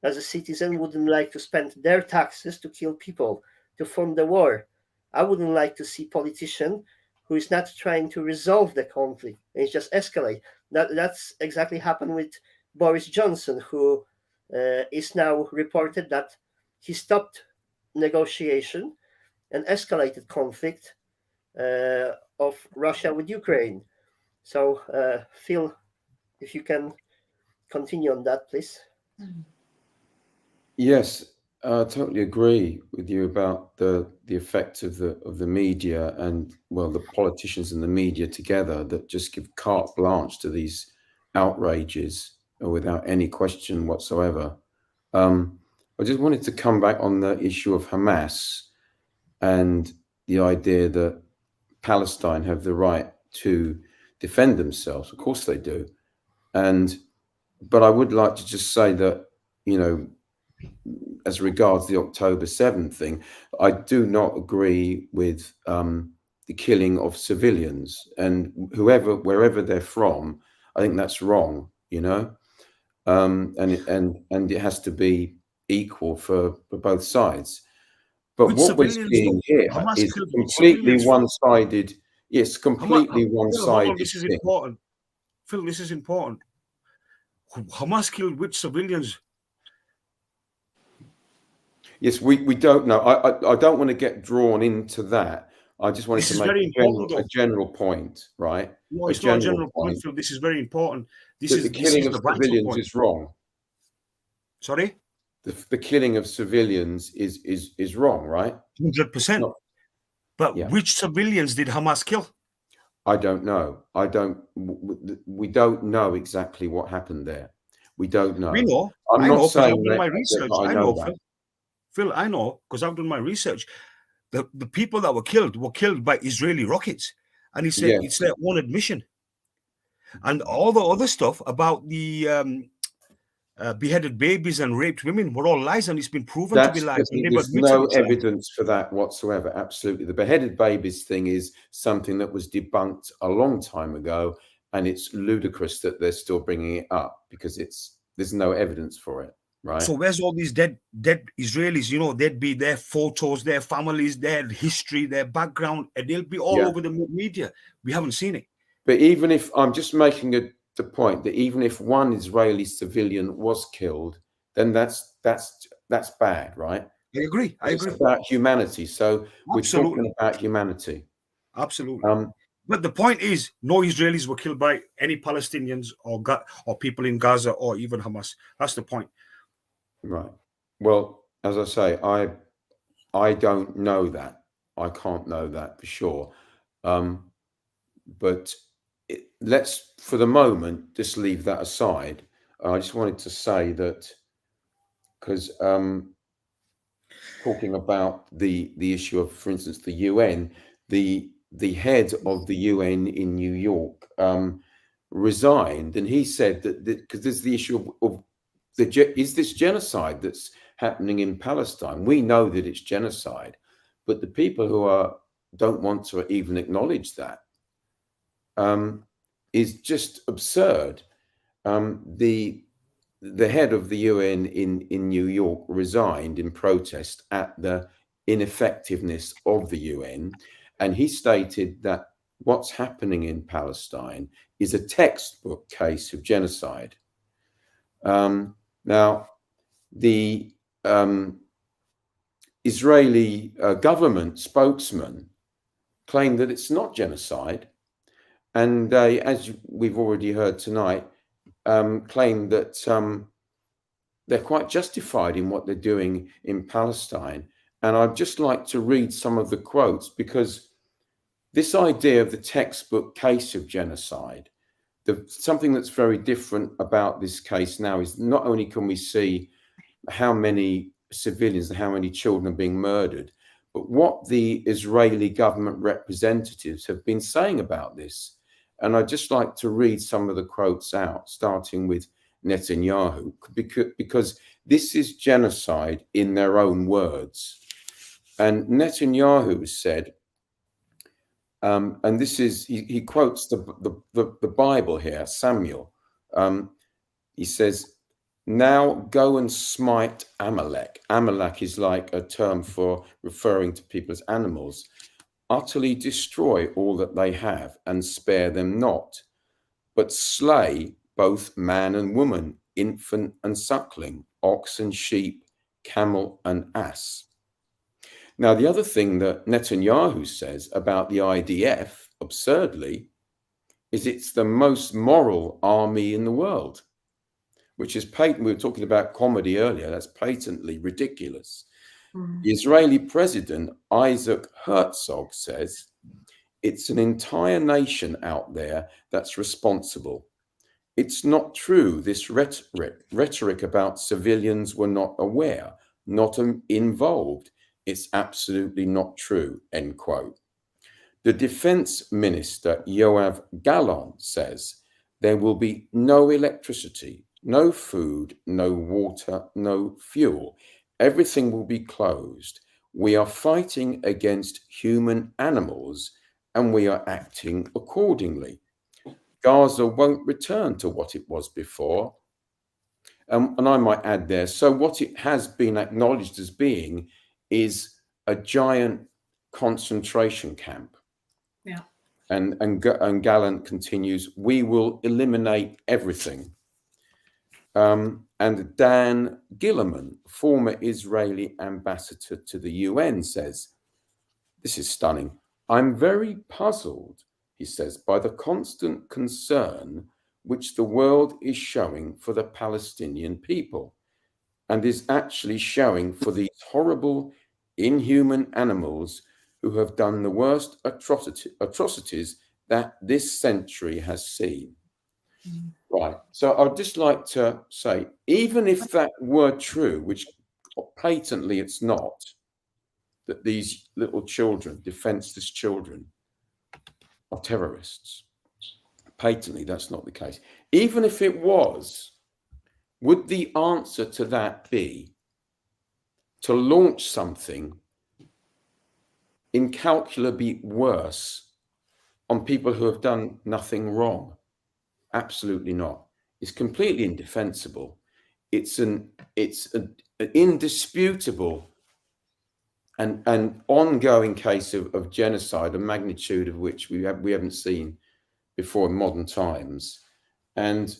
as a citizen wouldn't like to spend their taxes to kill people, to fund the war. I wouldn't like to see politician who is not trying to resolve the conflict, and it's just escalate. That's exactly happened with Boris Johnson, who is now reported that he stopped negotiation and escalated conflict of Russia with Ukraine. So, Phil, if you can continue on that, please. Yes, I totally agree with you about the effect of the media and, well, the politicians and the media together that just give carte blanche to these outrages without any question whatsoever. I just wanted to come back on the issue of Hamas and the idea that Palestine have the right to defend themselves. Of course they do. But I would like to just say that, you know, as regards the October 7th thing, I do not agree with the killing of civilians, and wherever they're from. I think that's wrong, you know, and it has to be equal for both sides. But Which what we're civilians seeing though? here Hamas is killed completely civilians. one-sided. Yes, completely Phil, hold one-sided on, this is thing. important. Phil, this is important. Hamas killed which civilians? Yes, we don't know. I don't want to get drawn into that. I just wanted This to is make very important, a general point, right? No, A it's not a general general point, Phil. This is very important. This that is the this killing is of the vital civilians point. is wrong. Sorry? The killing of civilians is wrong, right? 100%. No. But Yeah. which civilians did Hamas kill? I don't know. We don't know exactly what happened there. We don't know. We know. I'm I not know because I've saying done my that research. I I know know, that. Phil, I know because I've done my research. The people that were killed by Israeli rockets. And it's Yes. it's their own admission. And all the other stuff about the beheaded babies and raped women were all lies, and it's been proven to be lies. And they've There's admitted no it's lies. evidence for that whatsoever. Absolutely. The beheaded babies thing is something that was debunked a long time ago, and it's ludicrous that they're still bringing it up because there's no evidence for it, right? So where's all these dead Israelis? You know, there'd be their photos, their families, their history, their background, and they'll be all over the media. We haven't seen it. But even if I'm just making the point that even if one Israeli civilian was killed, then that's bad, right? I agree. It's about humanity. So we're Absolutely. talking about humanity. Absolutely. But the point is, no Israelis were killed by any Palestinians or people in Gaza or even Hamas. That's the point. Right. Well, as I say, I don't know that. I can't know that for sure. But let's, for the moment, just leave that aside. I just wanted to say that, because talking about the issue of, for instance, the UN, the head of the UN in New York resigned, and he said that because there's the issue of is this genocide that's happening in Palestine? We know that it's genocide, but the people who don't want to even acknowledge that is just absurd. The head of the UN in New York resigned in protest at the ineffectiveness of the UN, and he stated that what's happening in Palestine is a textbook case of genocide. Now, the Israeli government spokesman claimed that it's not genocide, and as we've already heard tonight, claim that they're quite justified in what they're doing in Palestine. And I'd just like to read some of the quotes, because this idea of the textbook case of genocide, something that's very different about this case now is not only can we see how many civilians and how many children are being murdered, but what the Israeli government representatives have been saying about this. And I'd just like to read some of the quotes out, starting with Netanyahu, because this is genocide in their own words. And Netanyahu said, and this is, he quotes the Bible here, Samuel. He says, "Now go and smite Amalek." Amalek is like a term for referring to people as animals. "Utterly destroy all that they have and spare them not, but slay both man and woman, infant and suckling, ox and sheep, camel and ass." Now, the other thing that Netanyahu says about the IDF, absurdly, is it's the most moral army in the world, which is patent. We were talking about comedy earlier. That's patently ridiculous. The Israeli president, Isaac Herzog, says it's an entire nation out there that's responsible. It's not true, this rhetoric about civilians were not aware, not involved. It's absolutely not true, end quote. The defense minister, Yoav Gallant, says there will be no electricity, no food, no water, no fuel. Everything will be closed. We are fighting against human animals and we are acting accordingly. Gaza won't return to what it was before. And I might add there, so what it has been acknowledged as being is a giant concentration camp. Yeah. And Gallant continues, "We will eliminate everything." And Dan Gillerman, former Israeli ambassador to the UN, says, this is stunning, "I'm very puzzled," he says, "by the constant concern which the world is showing for the Palestinian people and is actually showing for these horrible, inhuman animals who have done the worst atrocities that this century has seen." Right. So I'd just like to say, even if that were true, which patently it's not, that these little children, defenseless children, are terrorists, patently that's not the case. Even if it was, would the answer to that be to launch something incalculably worse on people who have done nothing wrong? Absolutely not. It's completely indefensible. It's an indisputable and ongoing case of genocide, a magnitude of which we haven't seen before in modern times. And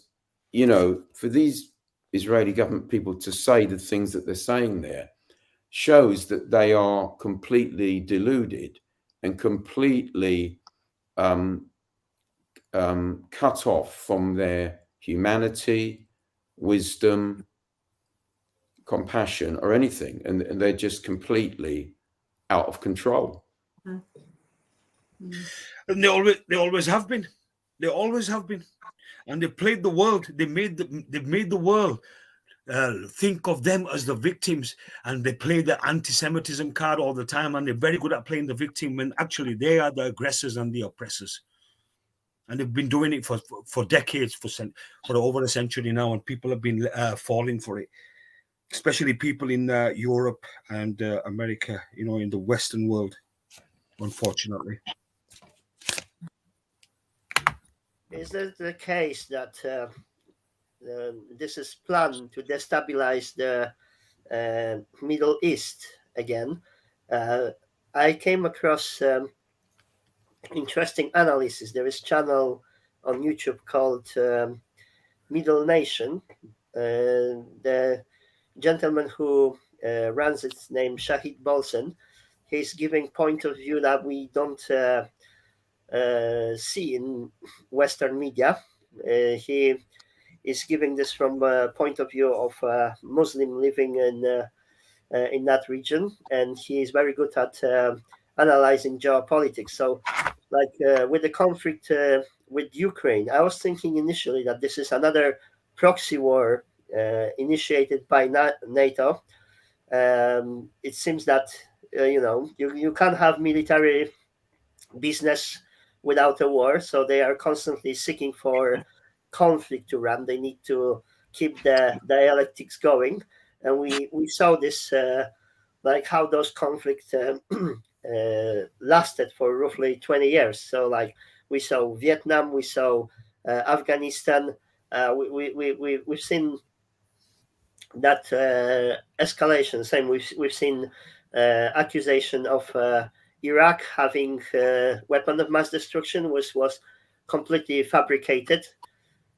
you know, for these Israeli government people to say the things that they're saying there shows that they are completely deluded and completely cut off from their humanity, wisdom, compassion, or anything, and they're just completely out of control. And they always have been. They always have been. And they played the world. They've made the world think of them as the victims, and they play the anti-Semitism card all the time, and they're very good at playing the victim when actually they are the aggressors and the oppressors. And they've been doing it for decades, for over a century now, and people have been falling for it, especially people in Europe and America, in the Western world, unfortunately. Is it the case that this is planned to destabilize the Middle East again? I came across interesting analysis. There is a channel on YouTube called Middle Nation. The gentleman who runs its name, Shahid Bolsen, he's giving point of view that we don't see in Western media. He is giving this from a point of view of a Muslim living in that region, and he is very good at analyzing geopolitics. So, with the conflict with Ukraine, I was thinking initially that this is another proxy war initiated by NATO. It seems that you can't have military business without a war, so they are constantly seeking for conflict to run. They need to keep the dialectics going, and we saw this how those conflicts lasted for roughly 20 years. So we saw Vietnam, we saw Afghanistan. We've seen that escalation. Same, we've seen accusation of Iraq having weapon of mass destruction was completely fabricated,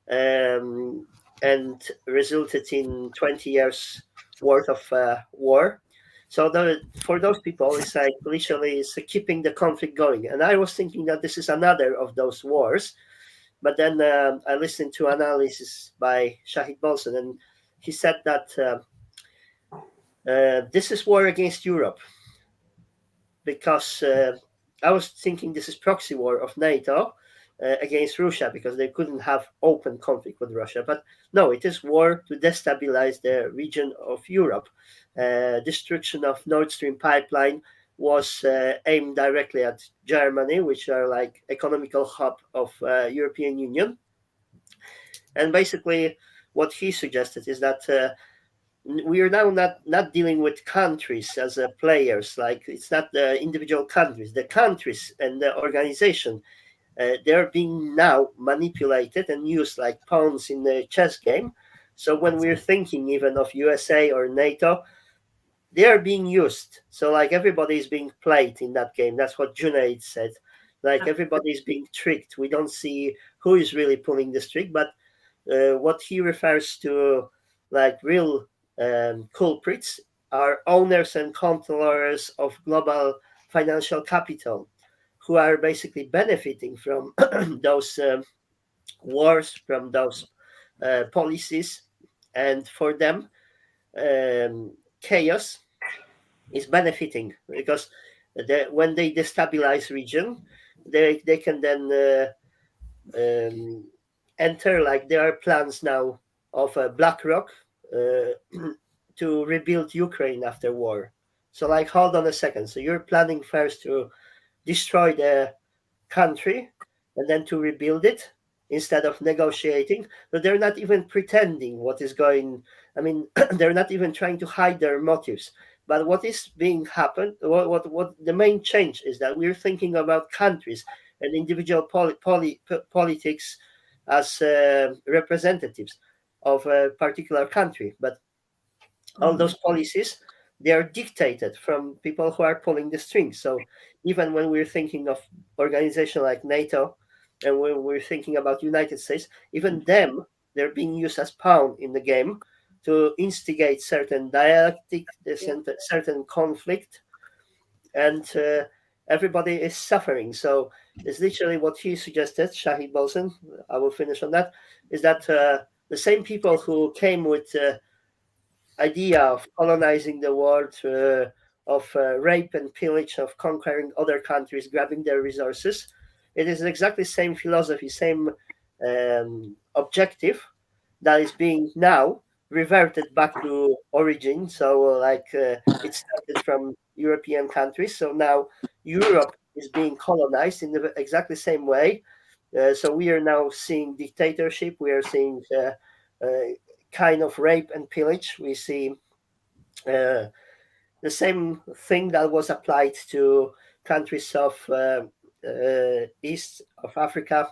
and resulted in 20 years worth of war. So for those people, it's literally keeping the conflict going. And I was thinking that this is another of those wars. But then I listened to analysis by Shahid Bolsen, and he said that this is war against Europe. Because I was thinking this is proxy war of NATO against Russia, because they couldn't have open conflict with Russia. But no, it is war to destabilize the region of Europe. Destruction of Nord Stream pipeline was aimed directly at Germany, which are economical hub of European Union. And basically what he suggested is that we are now not dealing with countries as players. It's not the individual countries. The countries and the organization, they're being now manipulated and used like pawns in the chess game. So when we're thinking even of USA or NATO, they are being used. So everybody is being played in that game. That's what Junaid said. Everybody is being tricked. We don't see who is really pulling the string, but what he refers to real culprits are owners and controllers of global financial capital, who are basically benefiting from those wars, from those policies, and for them chaos is benefiting, because when they destabilize region, they can then enter, there are plans now of BlackRock to rebuild Ukraine after war. So hold on a second. So you're planning first to destroy the country and then to rebuild it instead of negotiating. But they're not even pretending what is going. I mean, they're not even trying to hide their motives. But what is being happened, what the main change is that we're thinking about countries and individual politics as representatives of a particular country. But all those policies, they are dictated from people who are pulling the strings. So even when we're thinking of organization like NATO, and when we're thinking about United States, even them, they're being used as pawn in the game to instigate certain dialectic, certain conflict, and everybody is suffering. So it's literally what he suggested, Shahid Bolsen, I will finish on that, is that the same people who came with idea of colonizing the world of rape and pillage, of conquering other countries, grabbing their resources. It is exactly the same philosophy, same objective that is being now reverted back to origin. So it started from European countries. So now Europe is being colonized in the exactly same way. So we are now seeing dictatorship. We are seeing kind of rape and pillage. We see the same thing that was applied to countries of east of Africa.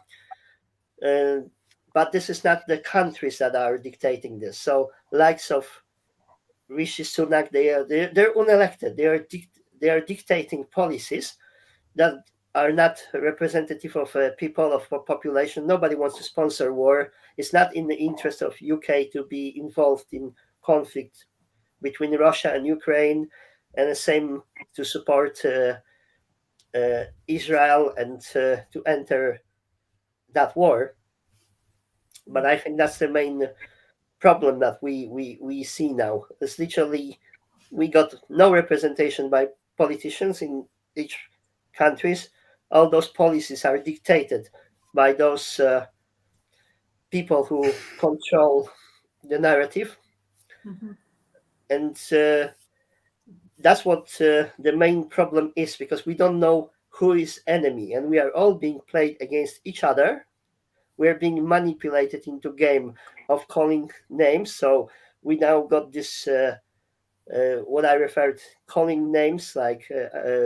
But this is not the countries that are dictating this. So likes of Rishi Sunak, they're unelected. They are dictating policies that are not representative of people, of population. Nobody wants to sponsor war. It's not in the interest of UK to be involved in conflict between Russia and Ukraine, and the same to support Israel and to enter that war. But I think that's the main problem that we see now. It's literally we got no representation by politicians in each countries. All those policies are dictated by those people who control the narrative. Mm-hmm. And that's what the main problem is, because we don't know who is enemy, and we are all being played against each other. We're being manipulated into game of calling names. So we now got this what I referred calling names, like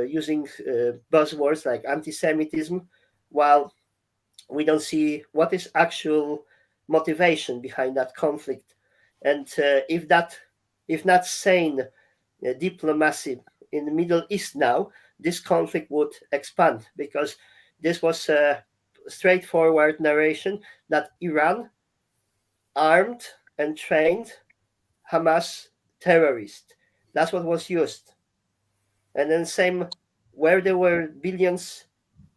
using buzzwords like anti-Semitism, while we don't see what is actual motivation behind that conflict. And if not sane diplomacy in the Middle East now, this conflict would expand, because this was a straightforward narration that Iran armed and trained Hamas terrorists. That's what was used. And then same, where there were billions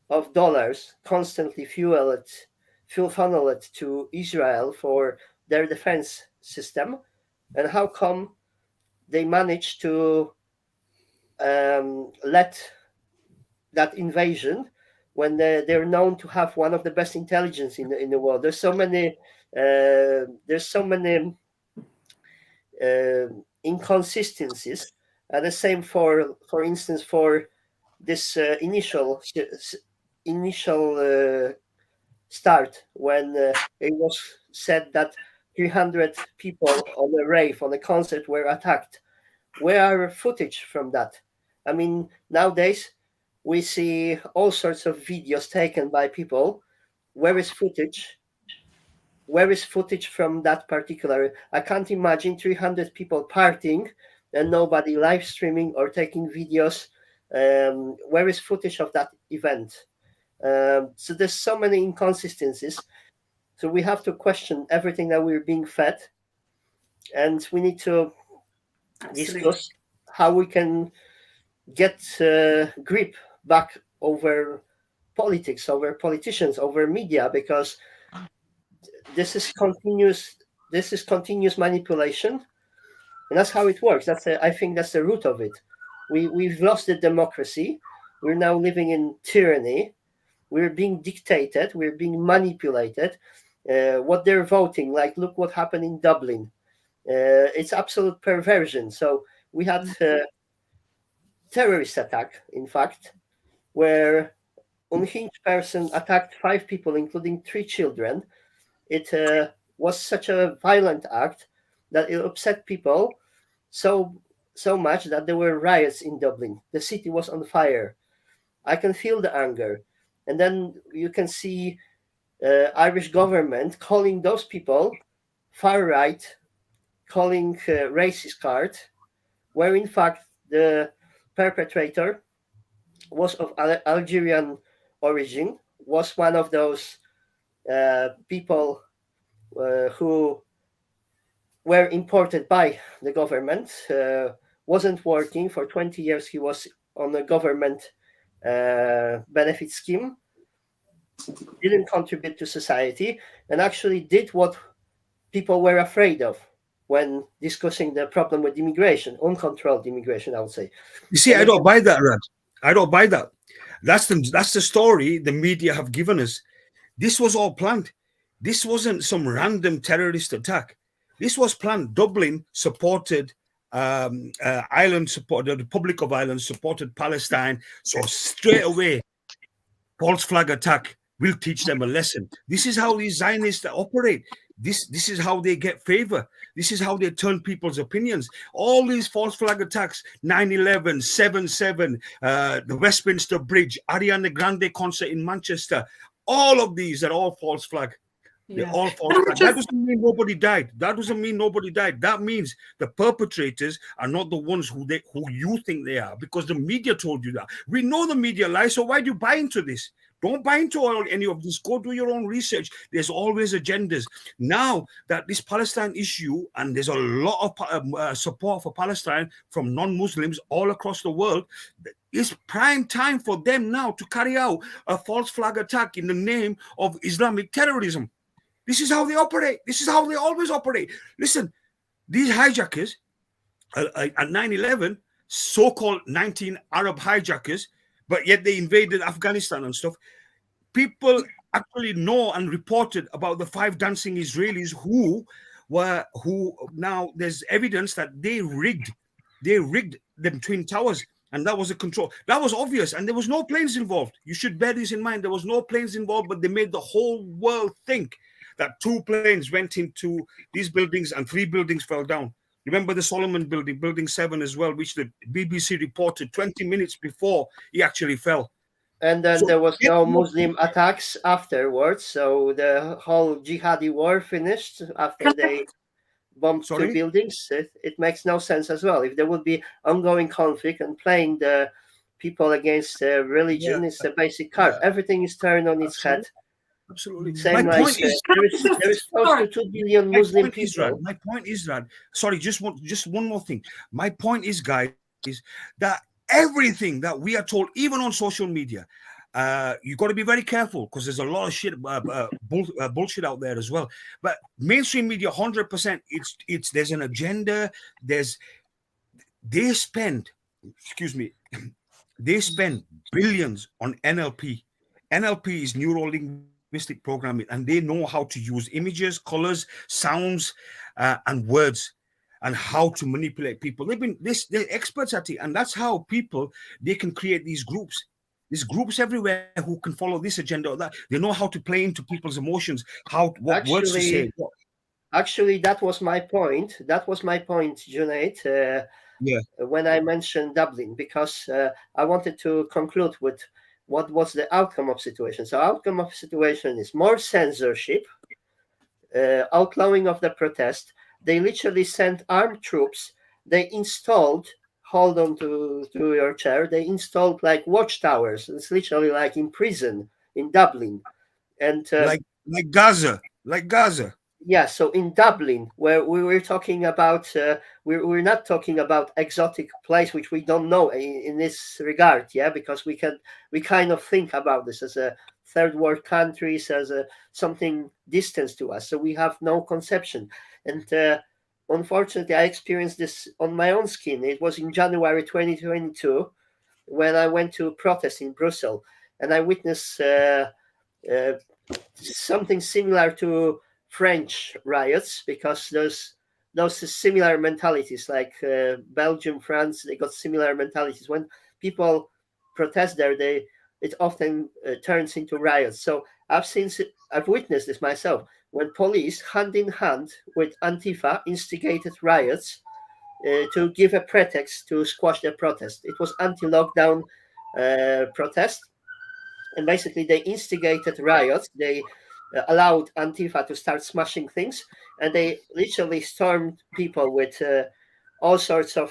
of dollars constantly funneled to Israel for their defense system, and how come they managed to let that invasion when they're known to have one of the best intelligence in the world? There's so many inconsistencies. And the same for instance, for this initial start, when it was said that 300 people on a rave, on a concert, were attacked. Where are footage from that? I mean, nowadays we see all sorts of videos taken by people. Where is footage? Where is footage from that particular? I can't imagine 300 people partying and nobody live streaming or taking videos. Where is footage of that event? So there's so many inconsistencies. So we have to question everything that we're being fed, and we need to discuss how we can get grip back over politics, over politicians, over media, because this is continuous manipulation, and that's how it works. I think that's the root of it. We've lost the democracy. We're now living in tyranny. We're being dictated. We're being manipulated. What they're voting, like, look what happened in Dublin. It's absolute perversion. So we had a terrorist attack, in fact, where unhinged person attacked 5 people, including 3 children. It was such a violent act that it upset people so much that there were riots in Dublin. The city was on fire. I can feel the anger. And then you can see Irish government calling those people far right, calling racist card, where in fact the perpetrator was of Algerian origin, was one of those people who were imported by the government, wasn't working for 20 years. He was on a government benefit scheme, didn't contribute to society, and actually did what people were afraid of, when discussing the problem with immigration, uncontrolled immigration, I would say. You see, I don't buy that, Rad. I don't buy that. That's the story the media have given us. This was all planned. This wasn't some random terrorist attack. This was planned. Dublin supported Ireland, supported the Republic of Ireland, supported Palestine. So straight away, false flag attack will teach them a lesson. This is how these Zionists operate. This is how they get favor. This is how they turn people's opinions. All these false flag attacks, 9/11, 7/7, the Westminster Bridge, Ariana Grande concert in Manchester, all of these are all false flag. They're all false flag. That doesn't mean nobody died. That doesn't mean nobody died. That means the perpetrators are not the ones who you think they are, because the media told you that. We know the media lies, so why do you buy into this? Don't buy into any of this. Go do your own research. There's always agendas. Now that this Palestine issue, and there's a lot of support for Palestine from non-Muslims all across the world, it's prime time for them now to carry out a false flag attack in the name of Islamic terrorism. This is how they operate. This is how they always operate. Listen, these hijackers at 9/11, so-called 19 Arab hijackers, but yet they invaded Afghanistan and stuff. People actually know and reported about the 5 dancing Israelis who now there's evidence that they rigged them Twin Towers, and that was a control. That was obvious, and there was no planes involved. You should bear this in mind. There was no planes involved, but they made the whole world think that 2 planes went into these buildings and 3 buildings fell down. Remember the Solomon building, building 7 as well, which the BBC reported 20 minutes before he actually fell. And then there was no Muslim attacks afterwards. So the whole jihadi war finished after they bombed 2 buildings. It makes no sense as well. If there would be ongoing conflict and playing the people against religion, it's a basic card. Everything is turned on its head. Absolutely. Same My point is, there is close to 2 billion Muslim people. My point is, Rad, sorry, just one more thing. My point is, guys, is that everything that we are told, even on social media, you got to be very careful, because there's a lot of shit, bullshit out there as well. But mainstream media, 100%, there's an agenda. They spend billions on NLP. NLP is neuro-linguistic programming, and they know how to use images, colors, sounds, and words, and how to manipulate people. They're experts at it, and that's how they can create these groups. There's groups everywhere who can follow this agenda or that. They know how to play into people's emotions, what words to say. Actually, that was my point. Junaid, when I mentioned Dublin, because I wanted to conclude with what was the outcome of situation. So outcome of situation is more censorship, outlawing of the protest. They literally sent armed troops. They installed, hold on to your chair, they installed like watchtowers. It's literally like in prison in Dublin. And like Gaza. Yeah, so in Dublin, where we were talking about, we're not talking about exotic place, which we don't know in this regard, yeah, because we kind of think about this as a third world countries, as something distant to us, so we have no conception. And unfortunately, I experienced this on my own skin. It was in January 2022 when I went to protest in Brussels, and I witnessed something similar to French riots, because those similar mentalities, like Belgium, France, they got similar mentalities. When people protest there, it often turns into riots. So I've witnessed this myself, when police, hand in hand with Antifa, instigated riots to give a pretext to squash the protest. It was anti-lockdown protest, and basically they instigated riots. They allowed Antifa to start smashing things, and they literally stormed people with all sorts of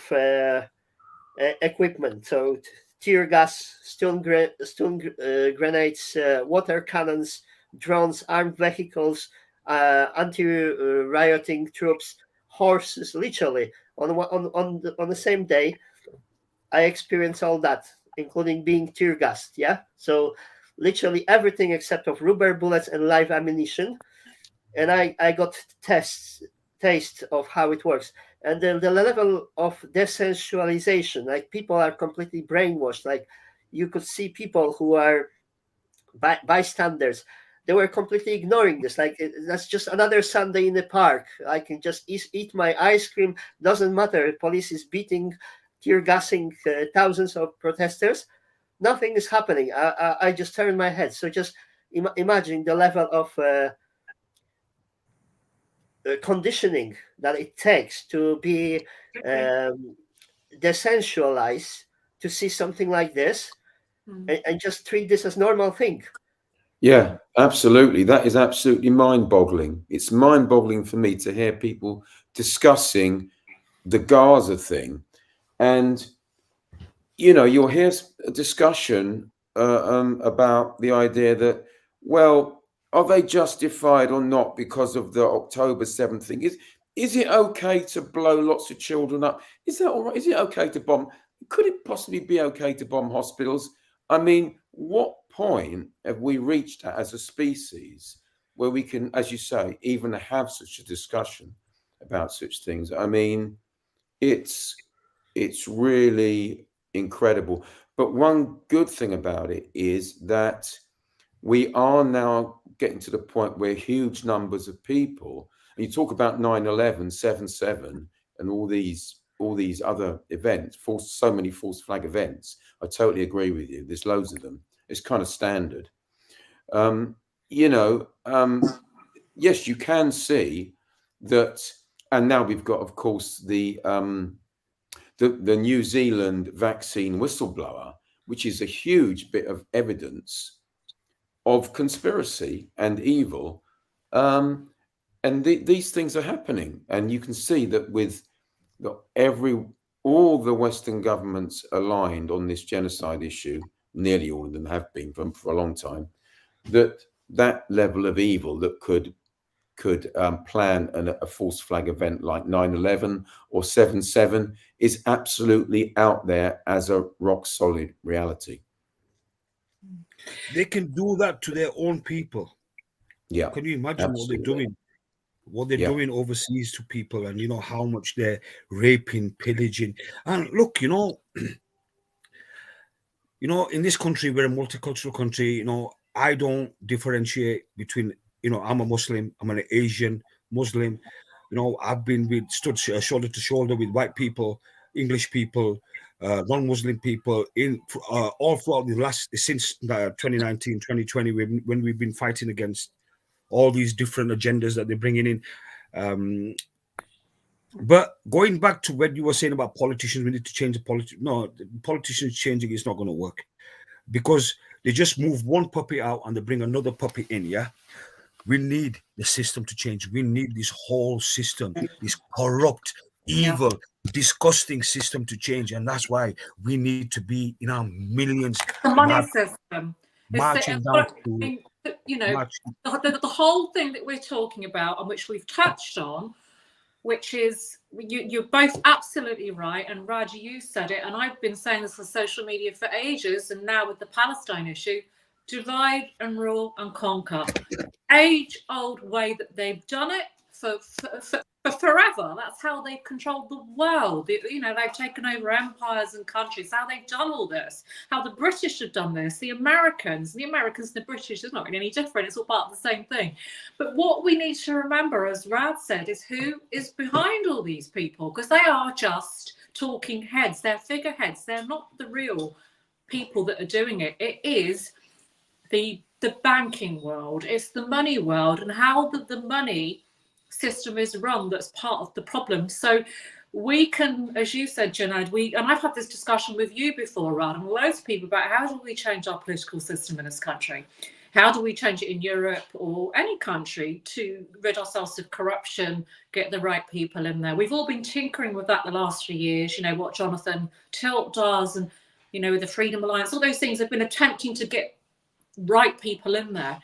equipment. So tear gas, stun grenades, water cannons, drones, armed vehicles, anti-rioting troops, horses. Literally on the same day, I experienced all that, including being tear gassed. Yeah, so literally everything except of rubber bullets and live ammunition. And I got tests taste of how it works. And then the level of desensualization, like people are completely brainwashed. Like you could see people who are bystanders, they were completely ignoring this. Like that's just another Sunday in the park. I can just eat my ice cream. Doesn't matter. Police is beating, tear gassing thousands of protesters. Nothing is happening. I just turn my head. So just imagine the level of conditioning that it takes to be desensualized, to see something like this and just treat this as normal thing. Yeah, absolutely. That is absolutely mind-boggling. It's mind-boggling for me to hear people discussing the Gaza thing. And, you know, you'll hear a discussion about the idea that, well, are they justified or not because of the October 7th thing? Is it okay to blow lots of children up? Is that all right? Is it okay to bomb? Could it possibly be okay to bomb hospitals? I mean, what point have we reached at as a species where we can, as you say, even have such a discussion about such things? I mean, it's really incredible. But one good thing about it is that we are now getting to the point where huge numbers of people, and you talk about 9/11, 7/7, and all these other events, so many false flag events. I totally agree with you. There's loads of them. It's kind of standard. You know, yes, you can see that, and now we've got, of course, the New Zealand vaccine whistleblower, which is a huge bit of evidence of conspiracy and evil, and these things are happening, and you can see that with all the Western governments aligned on this genocide issue, nearly all of them have been for a long time, that level of evil that could plan a false flag event like 9/11 or 7/7 is absolutely out there as a rock solid reality. They can do that to their own people. Yeah. Can you imagine absolutely. what they're doing? What they're doing overseas to people, and you know how much they're raping, pillaging. And look, you know, in this country, we're a multicultural country. You know, I don't differentiate between, I'm a Muslim, I'm an Asian Muslim. You know, I've been stood shoulder to shoulder with white people, English people, non-Muslim people all throughout since 2019, 2020, when we've been fighting against all these different agendas that they're bringing in. But going back to what you were saying about politicians, we need to change the politics. No, politicians changing is not going to work, because they just move one puppy out and they bring another puppy in. Yeah, we need the system to change. We need this whole system, this corrupt, evil, disgusting system to change, and that's why we need to be in our millions. The money system. Marching down to, the whole thing that we're talking about, and which we've touched on, which is, you're both absolutely right, and Raj, you said it, and I've been saying this on social media for ages, and now with the Palestine issue, divide and rule and conquer. Age-old way that they've done it for forever. That's how they've controlled the world. They've taken over empires and countries. How they've done all this. How the British have done this. The Americans and the British is not really any different. It's all part of the same thing. But what we need to remember, as Rad said, is who is behind all these people, because they are just talking heads. They're figureheads. They're not the real people that are doing it. It is the banking world. It's the money world, and how the money system is run that's part of the problem. So we can, as you said, Junaid, and I've had this discussion with you before, Rad, and loads of people, about how do we change our political system in this country? How do we change it in Europe or any country to rid ourselves of corruption, get the right people in there? We've all been tinkering with that the last few years. What Jonathan Tilt does, and with the Freedom Alliance, all those things have been attempting to get right people in there.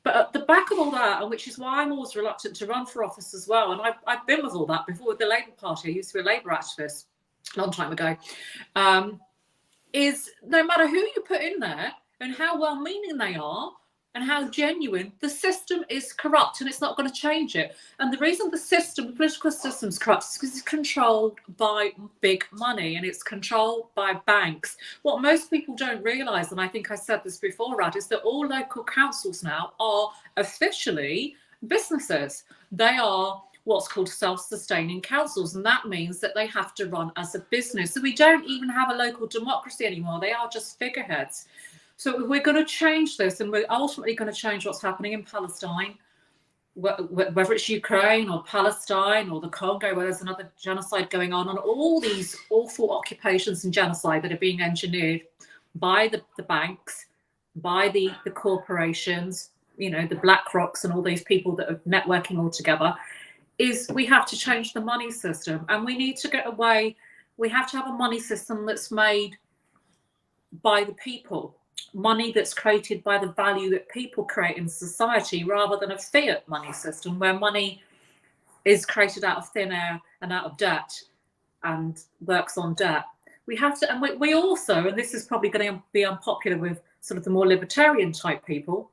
But at the back of all that, and which is why I'm always reluctant to run for office as well, and I've been with all that before with the Labour Party. I used to be a Labour activist a long time ago, is no matter who you put in there and how well-meaning they are, and how genuine the system is corrupt, and it's not going to change it. And the reason the political system is corrupt is because it's controlled by big money, and it's controlled by banks. What most people don't realise, and I think I said this before, Rad, is that all local councils now are officially businesses. They are what's called self-sustaining councils, and that means that they have to run as a business. So we don't even have a local democracy anymore. They are just figureheads. So we're going to change this, and we're ultimately going to change what's happening in Palestine, whether it's Ukraine or Palestine or the Congo, where there's another genocide going on, and all these awful occupations and genocide that are being engineered by the banks, by the corporations, you know, the BlackRocks and all these people that are networking all together. Is we have to change the money system, and we need to get away. We have to have a money system that's made by the people. Money that's created by the value that people create in society, rather than a fiat money system where money is created out of thin air and out of debt and works on debt. We have to, and we also, and this is probably going to be unpopular with sort of the more libertarian type people,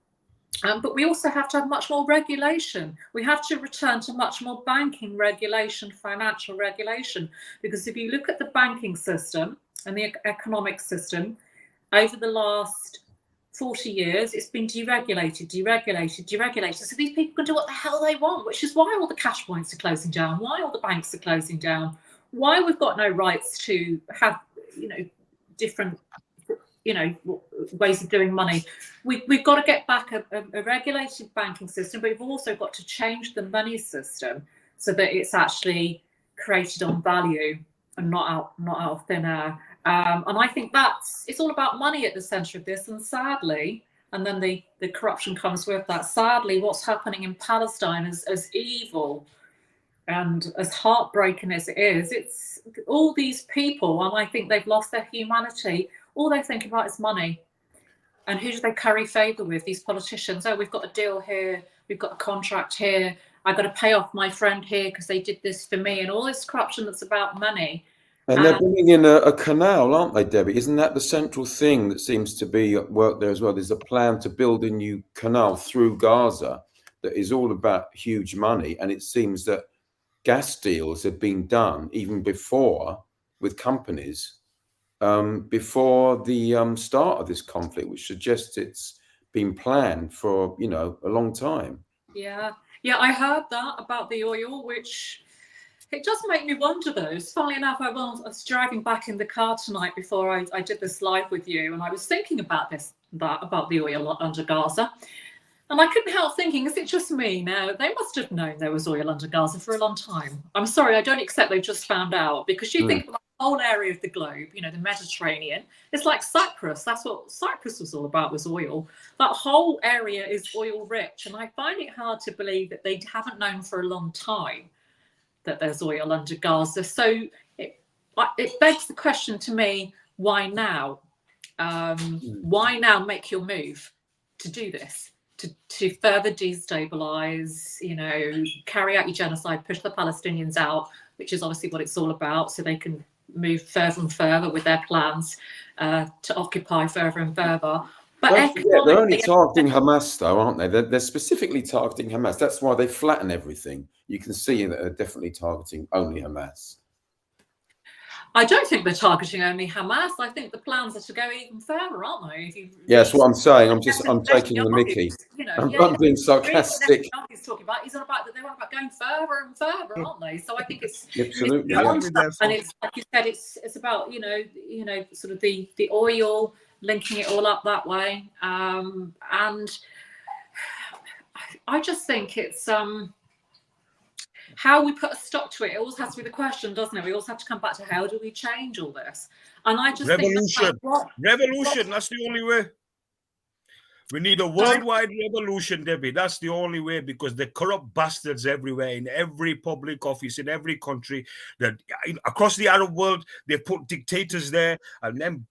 but we also have to have much more regulation. We have to return to much more banking regulation, financial regulation, because if you look at the banking system and the economic system, over the last 40 years, it's been deregulated. So these people can do what the hell they want, which is why all the cash points are closing down, why all the banks are closing down, why we've got no rights to have, you know, different, you know, ways of doing money. We've got to get back a regulated banking system, but we've also got to change the money system so that it's actually created on value and not out of thin air. And I think it's all about money at the centre of this. And sadly, and then the corruption comes with that. Sadly, what's happening in Palestine is as evil and as heartbreaking as it is. It's all these people, and I think they've lost their humanity. All they think about is money. And who do they curry favour with? These politicians. Oh, we've got a deal here. We've got a contract here. I've got to pay off my friend here because they did this for me. And all this corruption that's about money. And they're bringing in a canal, aren't they, Debbie? Isn't that the central thing that seems to be at work there as well? There's a plan to build a new canal through Gaza that is all about huge money. And it seems that gas deals have been done even before with companies before the start of this conflict, which suggests it's been planned for, you know, a long time. Yeah, I heard that about the oil, which... It does make me wonder, though. Funnily enough, I was driving back in the car tonight before I did this live with you, and I was thinking about about the oil under Gaza. And I couldn't help thinking, is it just me? Now, they must have known there was oil under Gaza for a long time. I'm sorry, I don't accept they've just found out, because you think about the whole area of the globe, you know, the Mediterranean, it's like Cyprus. That's what Cyprus was all about, was oil. That whole area is oil rich. And I find it hard to believe that they haven't known for a long time that there's oil under Gaza. So it begs the question to me, why now? Why now make your move to do this, to further destabilize, you know, carry out your genocide, push the Palestinians out, which is obviously what it's all about, so they can move further and further with their plans to occupy further and further. But they're only targeting Hamas, though, aren't they? They're specifically targeting Hamas. That's why they flatten everything. You can see that they're definitely targeting only Hamas. I don't think they're targeting only Hamas. I think the plans are to go even further, aren't they? Yeah, that's what I'm saying. I'm taking the mickey. You know, I'm being sarcastic. He's talking about. He's on about that. They want about going further and further, aren't they? So I think it's absolutely. And it's like you said, it's about you know sort of the oil, linking it all up that way, and I just think it's how we put a stop to it. It always has to be the question, doesn't it? We always have to come back to how do we change all this? And I just think revolution. That's the only way. We need a worldwide revolution, Debbie. That's the only way, because the corrupt bastards everywhere, in every public office, in every country, that across the Arab world, they put dictators there, and then,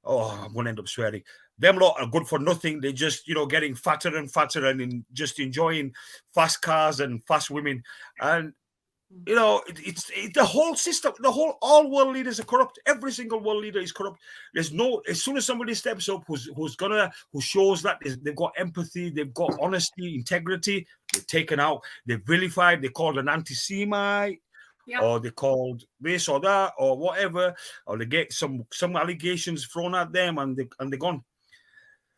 I'm going to end up swearing. Them lot are good for nothing. They're just, you know, getting fatter and fatter and just enjoying fast cars and fast women. And You know, it's the whole system, all world leaders are corrupt. Every single world leader is corrupt. There's no, as soon as somebody steps up who shows that they've got empathy, they've got honesty, integrity, they're taken out, they're vilified, they're called an anti-Semite, or they're called this or that or whatever, or they get some allegations thrown at them and they're gone.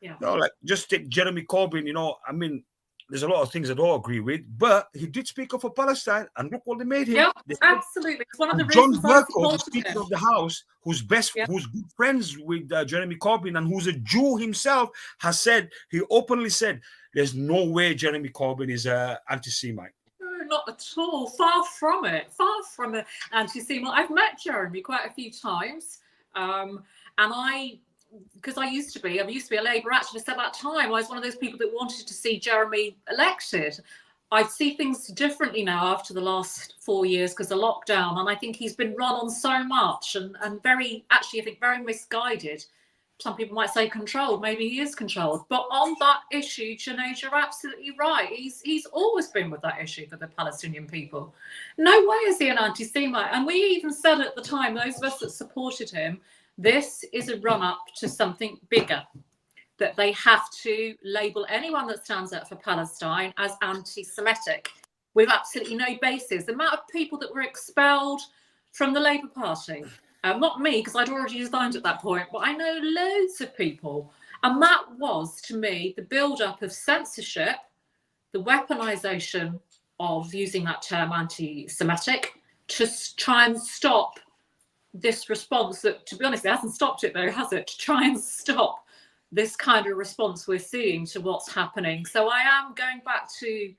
Yeah. You know, like just take Jeremy Corbyn. You know, I mean, there's a lot of things I don't agree with, but he did speak up for Palestine, and look what they made him. Yeah, absolutely. It's one of the John reasons I Bercow, the supported Speaker him. of the House, who's good friends with Jeremy Corbyn, and who's a Jew himself, has said, he openly said, there's no way Jeremy Corbyn is anti-Semite. No, not at all. Far from it. Far from an anti-Semite. I've met Jeremy quite a few times, and because I used to be a Labour activist at that time. I was one of those people that wanted to see Jeremy elected. I see things differently now after the last 4 years because of lockdown, and I think he's been run on so much and very, actually, I think very misguided. Some people might say controlled. Maybe he is controlled. But on that issue, Junaid, you're absolutely right. He's always been with that issue for the Palestinian people. No way is he an anti-Semite. And we even said at the time, those of us that supported him, this is a run-up to something bigger, that they have to label anyone that stands up for Palestine as anti-Semitic with absolutely no basis. The amount of people that were expelled from the Labour Party, not me, because I'd already resigned at that point, but I know loads of people. And that was, to me, the build-up of censorship, the weaponisation of using that term anti-Semitic to try and stop this response that, to be honest, it hasn't stopped it though, has it? To try and stop this kind of response we're seeing to what's happening. So I am going back to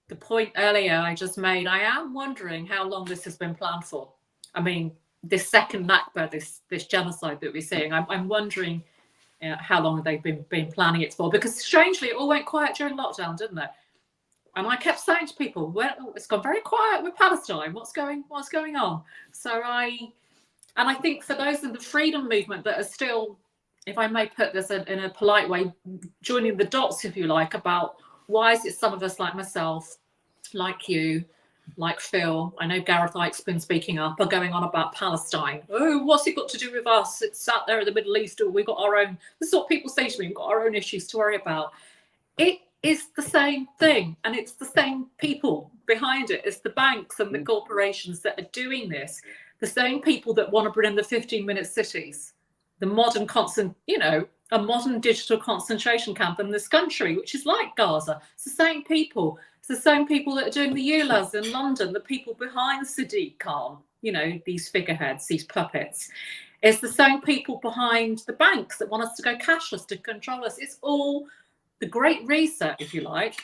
the point earlier I just made. I am wondering how long this has been planned for. I mean, this second Nakba, this genocide that we're seeing, I'm wondering how long they've been planning it for, because strangely it all went quiet during lockdown, didn't it? And I kept saying to people, well, it's gone very quiet with Palestine. What's going on? So I think for those in the freedom movement that are still, if I may put this in a polite way, joining the dots, if you like, about why is it some of us like myself, like you, like Phil, I know Gareth Ike's been speaking up, are going on about Palestine. Oh, what's it got to do with us? It's sat there in the Middle East, or we've got our own, this is what people say to me, we've got our own issues to worry about. It is the same thing, and it's the same people behind it. It's the banks and the corporations that are doing this. The same people that want to bring in the 15-minute cities, the modern a modern digital concentration camp in this country, which is like Gaza. It's the same people. It's the same people that are doing the ULAs in London, the people behind Sadiq Khan, these figureheads, these puppets. It's the same people behind the banks that want us to go cashless, to control us. It's all the Great Reset, if you like.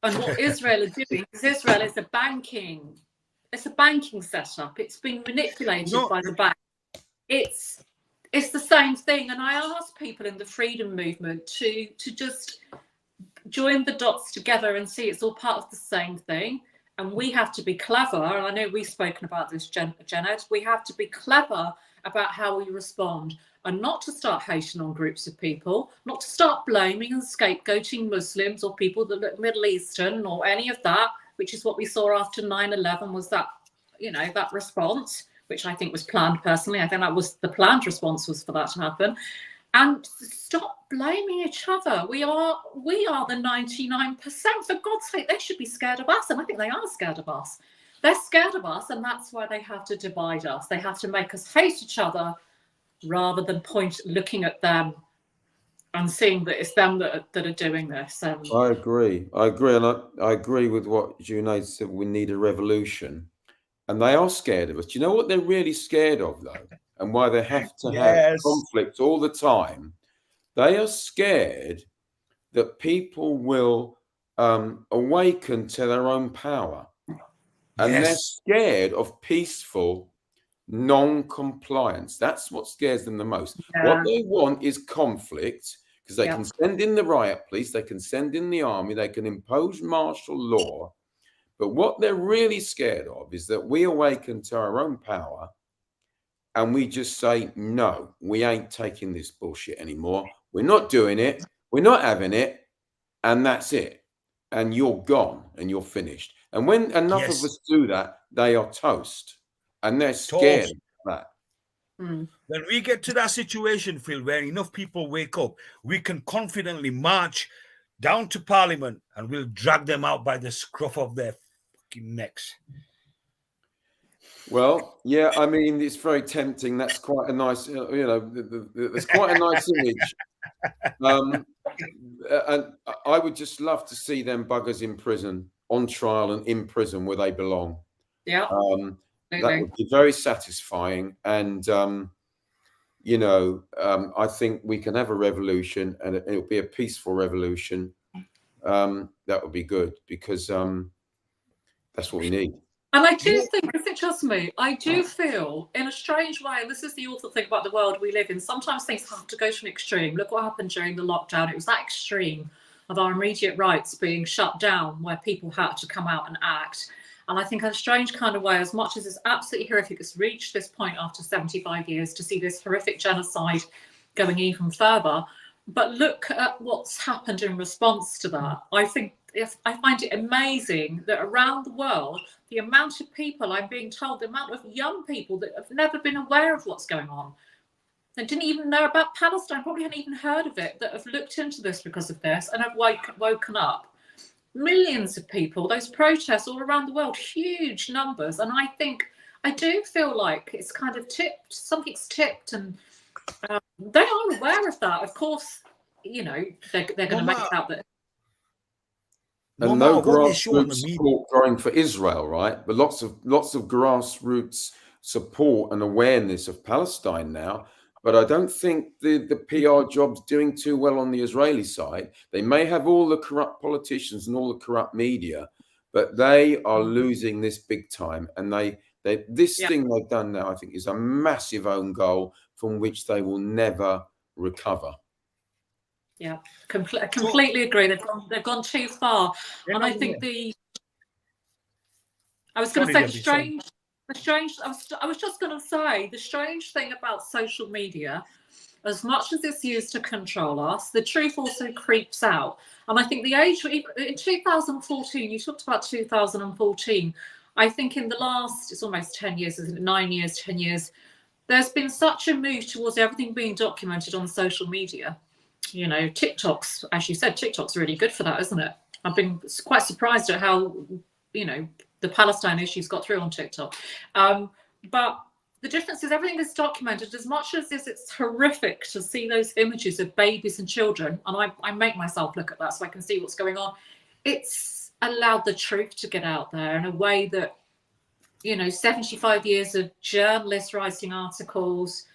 And what Israel is doing is Israel is a banking setup. It's been manipulated by the bank. It's the same thing. And I ask people in the freedom movement to just join the dots together and see it's all part of the same thing. And we have to be clever. And I know we've spoken about this, Junaid. We have to be clever about how we respond, and not to start hating on groups of people, not to start blaming and scapegoating Muslims or people that look Middle Eastern or any of that, which is what we saw after 9/11 was that, that response, which I think was planned personally. I think that was the planned response, was for that to happen. And stop blaming each other. We are the 99%. For God's sake, they should be scared of us. And I think they are scared of us. They're scared of us, and that's why they have to divide us. They have to make us hate each other rather than looking at them and seeing that it's them that are doing this. I agree. And I agree with what Junaid said. We need a revolution. And they are scared of us. Do you know what they're really scared of, though? And why they have to have conflict all the time? They are scared that people will awaken to their own power. And they're scared of peaceful non-compliance. That's what scares them the most. Yeah. What they want is conflict, because they can send in the riot police, they can send in the army, they can impose martial law. But what they're really scared of is that we awaken to our own power and we just say, no, we ain't taking this bullshit anymore. We're not doing it. We're not having it. And that's it. And you're gone and you're finished. And when enough of us do that, they are toast. And they're scared of that. When we get to that situation, Phil, where enough people wake up, we can confidently march down to Parliament and we'll drag them out by the scruff of their fucking necks. Well, yeah, I mean, it's very tempting. That's quite a nice, there's quite a nice image. And I would just love to see them buggers in prison, on trial and in prison where they belong. Yeah. That would be very satisfying. And, I think we can have a revolution and it'll be a peaceful revolution. That would be good because that's what we need. And I do think, is it just me? I do feel, in a strange way, and this is the awful thing about the world we live in, sometimes things have to go to an extreme. Look what happened during the lockdown. It was that extreme of our immediate rights being shut down where people had to come out and act. And I think in a strange kind of way, as much as it's absolutely horrific, it's reached this point after 75 years to see this horrific genocide going even further. But look at what's happened in response to that. I find it amazing that around the world, the amount of people I'm being told, the amount of young people that have never been aware of what's going on, and didn't even know about Palestine, probably hadn't even heard of it, that have looked into this because of this and have woken up. Millions of people, those protests all around the world, huge numbers. And I do feel like it's kind of tipped, something's tipped, and they are aware of that. Of course, they're going to make it out that. And no grassroots support going for Israel, right? But lots of grassroots support and awareness of Palestine now. But I don't think the PR job's doing too well on the Israeli side. They may have all the corrupt politicians and all the corrupt media, but they are losing this big time. And thing they've done now, I think, is a massive own goal from which they will never recover. Yeah, completely agree. They've gone too far, and I think I was going to say I was just going to say the strange thing about social media, as much as it's used to control us, the truth also creeps out. And I think the age in 2014, you talked about 2014. I think in the last, it's almost 10 years, isn't it? 9 years, 10 years. There's been such a move towards everything being documented on social media. TikTok's, as you said, TikTok's really good for that, isn't it? I've been quite surprised at how, the Palestine issues got through on TikTok. But the difference is everything is documented. As much as it's horrific to see those images of babies and children, and I make myself look at that so I can see what's going on, it's allowed the truth to get out there in a way that, 75 years of journalists writing articles,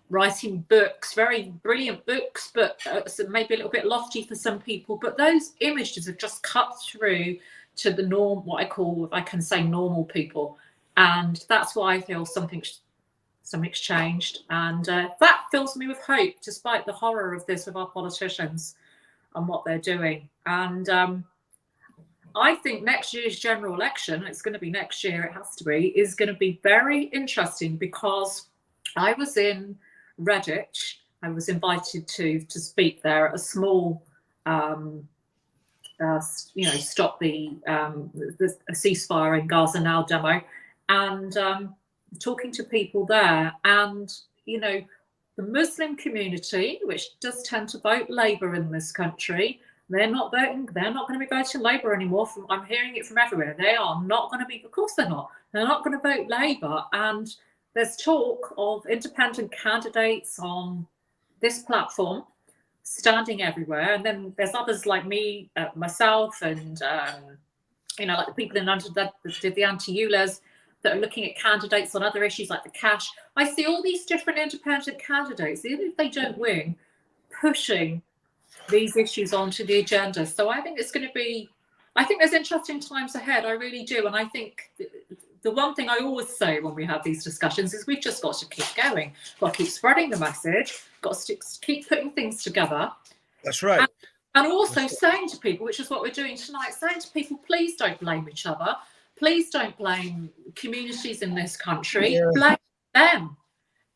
writing books, very brilliant books, but maybe a little bit lofty for some people. But those images have just cut through to the norm, what I call, if I can say, normal people. And that's why I feel something's changed. And that fills me with hope, despite the horror of this with our politicians and what they're doing. And I think next year's general election, it's going to be next year, it has to be, is going to be very interesting, because I was in Redditch. I was invited to speak there at a small, stop the ceasefire in Gaza now demo, and talking to people there. And, the Muslim community, which does tend to vote Labour in this country, they're not going to be voting Labour anymore. I'm hearing it from everywhere. They are not going to be, of course they're not going to vote Labour. And there's talk of independent candidates on this platform standing everywhere. And then there's others like me, myself, and, like the people that did the anti-ULEZ that are looking at candidates on other issues like the cash. I see all these different independent candidates, even if they don't win, pushing these issues onto the agenda. So I think there's interesting times ahead. I really do. And I think the one thing I always say when we have these discussions is we've just got to keep going. Got to keep spreading the message. Got to keep putting things together. That's right. And also saying to people, which is what we're doing tonight, saying to people, please don't blame each other. Please don't blame communities in this country. Yeah. Blame them.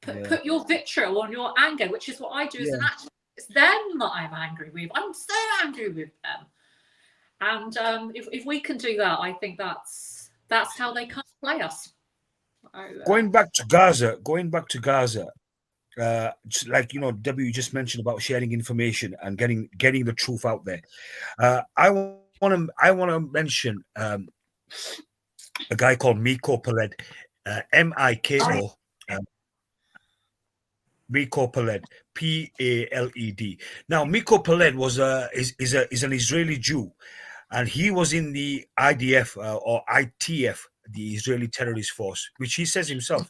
Put your vitriol on your anger, which is what I do as an activist. It's them that I'm angry with. I'm so angry with them. And if we can do that, I think that's how they can't play us. Going back to Gaza, like W just mentioned about sharing information and getting the truth out there. I want to mention a guy called Miko Peled, Miko. Miko Peled, Paled. Now, Miko Peled is an Israeli Jew, and he was in the IDF or ITF, the Israeli terrorist force, which he says himself.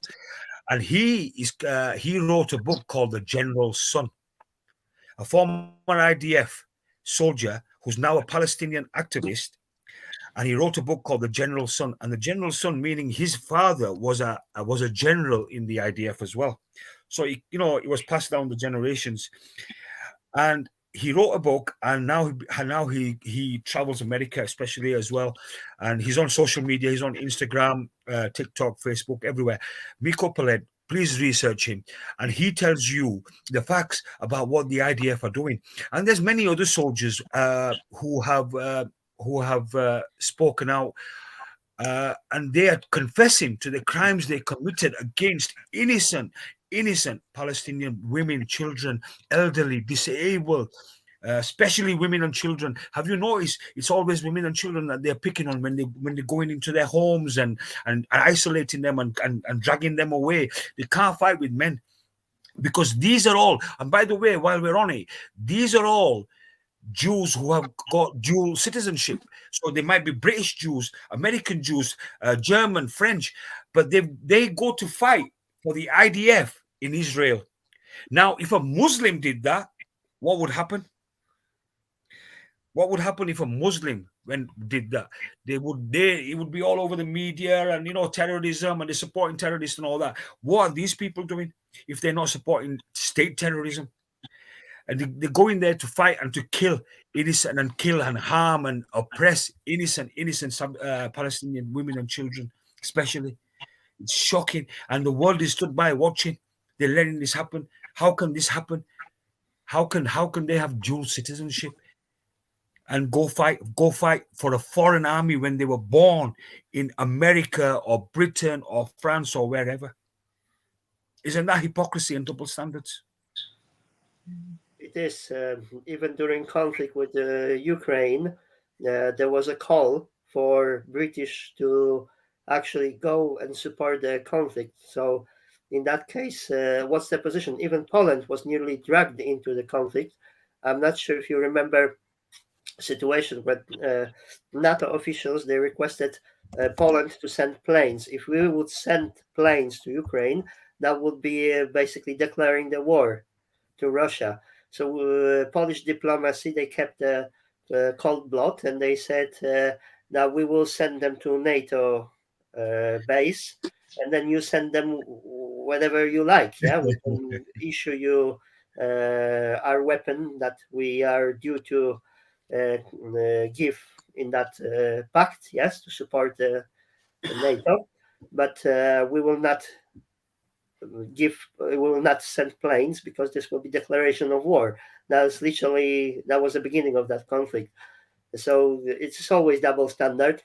And he wrote a book called The General's Son, a former IDF soldier who's now a Palestinian activist. And he wrote a book called The General's Son, and the General's Son meaning his father was a general in the IDF as well. So it was passed down the generations, and he wrote a book, and now he travels America especially as well, and he's on social media. He's on Instagram, TikTok, Facebook, everywhere. Miko Peled, please research him, and he tells you the facts about what the IDF are doing. And there's many other soldiers who have spoken out, and they are confessing to the crimes they committed against innocent Palestinian women, children, elderly, disabled, especially women and children. Have you noticed it's always women and children that they're picking on when they're going into their homes and isolating them and dragging them away? They can't fight with men, because these are all, and by the way, while we're on it, these are all Jews who have got dual citizenship. So they might be British Jews, American Jews, German, French, but they go to fight for the IDF in Israel. Now, if a Muslim did that, what would happen? What would happen if a Muslim did that? It would be all over the media, and terrorism, and they're supporting terrorists and all that. What are these people doing if they're not supporting state terrorism? And they go in there to fight and to kill innocent, and kill and harm and oppress innocent Palestinian women and children, especially. It's shocking, and the world is stood by watching. They're letting this happen. How can this happen? How can they have dual citizenship and go fight for a foreign army when they were born in America or Britain or France or wherever? Isn't that hypocrisy and double standards? It is. Even during conflict with Ukraine, there was a call for British to actually go and support the conflict. So in that case, what's the position? Even Poland was nearly dragged into the conflict. I'm not sure if you remember a situation where NATO officials, they requested Poland to send planes. If we would send planes to Ukraine, that would be basically declaring the war to Russia. So Polish diplomacy, they kept the cold blood, and they said, now we will send them to NATO base, and then you send them whatever you like. Yeah, we can issue you our weapon that we are due to give in that pact, yes, to support NATO, but we will not send planes, because this will be declaration of war. That was the beginning of that conflict. So it's always double standard,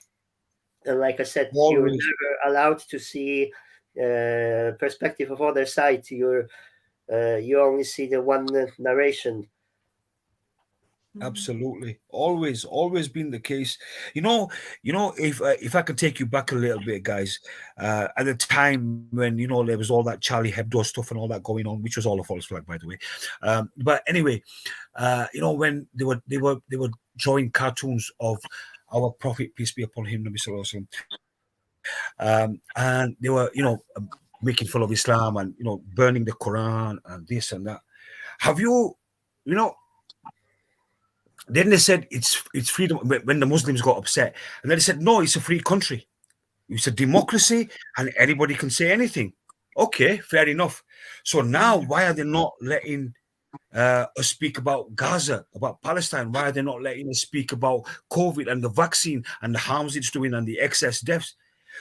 and like I said, you're never allowed to see perspective of other side. You only see the one narration. Absolutely, always been the case. If I could take you back a little bit, guys, at the time when there was all that Charlie Hebdo stuff and all that going on, which was all a false flag, by the way. But anyway, when they were drawing cartoons of our Prophet, peace be upon him, Nabi Sallallahu Alaihi Wasallam, and they were making fun of Islam and burning the Quran and this and that. Have you Then they said it's freedom when the Muslims got upset, and then they said no, it's a free country, it's a democracy, and anybody can say anything. Okay, fair enough. So now, why are they not letting us speak about Gaza, about Palestine? Why are they not letting us speak about COVID and the vaccine and the harms it's doing and the excess deaths?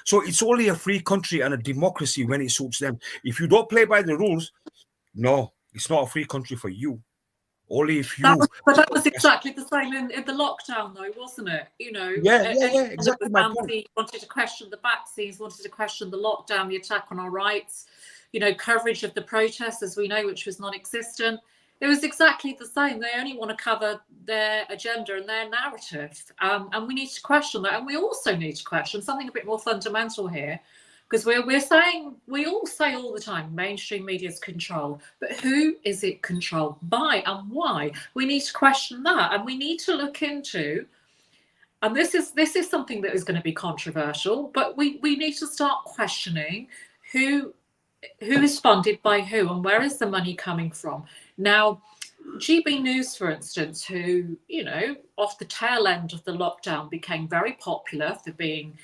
So it's only a free country and a democracy when it suits them. If you don't play by the rules, no, it's not a free country for you. Only if you. But that was exactly the same in the lockdown, though, wasn't it? You know, Yeah, exactly my point. Wanted to question the vaccines, wanted to question the lockdown, the attack on our rights, you know, coverage of the protests, as we know, which was non-existent. It was exactly the same. They only want to cover their agenda and their narrative. And we need to question that. And we also need to question something a bit more fundamental here, because we all say all the time, mainstream media's control, but who is it controlled by and why? We need to question that, and we need to look into, and this is something that is going to be controversial, but we need to start questioning who is funded by who and where is the money coming from. Now, GB News, for instance, who, you know, off the tail end of the lockdown became very popular for being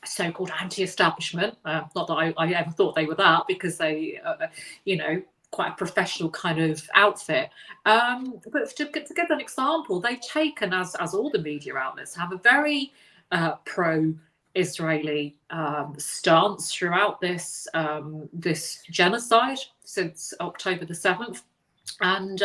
so-called anti-establishment. Not that I ever thought they were that, because they, you know, quite a professional kind of outfit. But to give an example, they've taken, as all the media outlets have, a very pro-Israeli stance throughout this genocide since October the 7th. And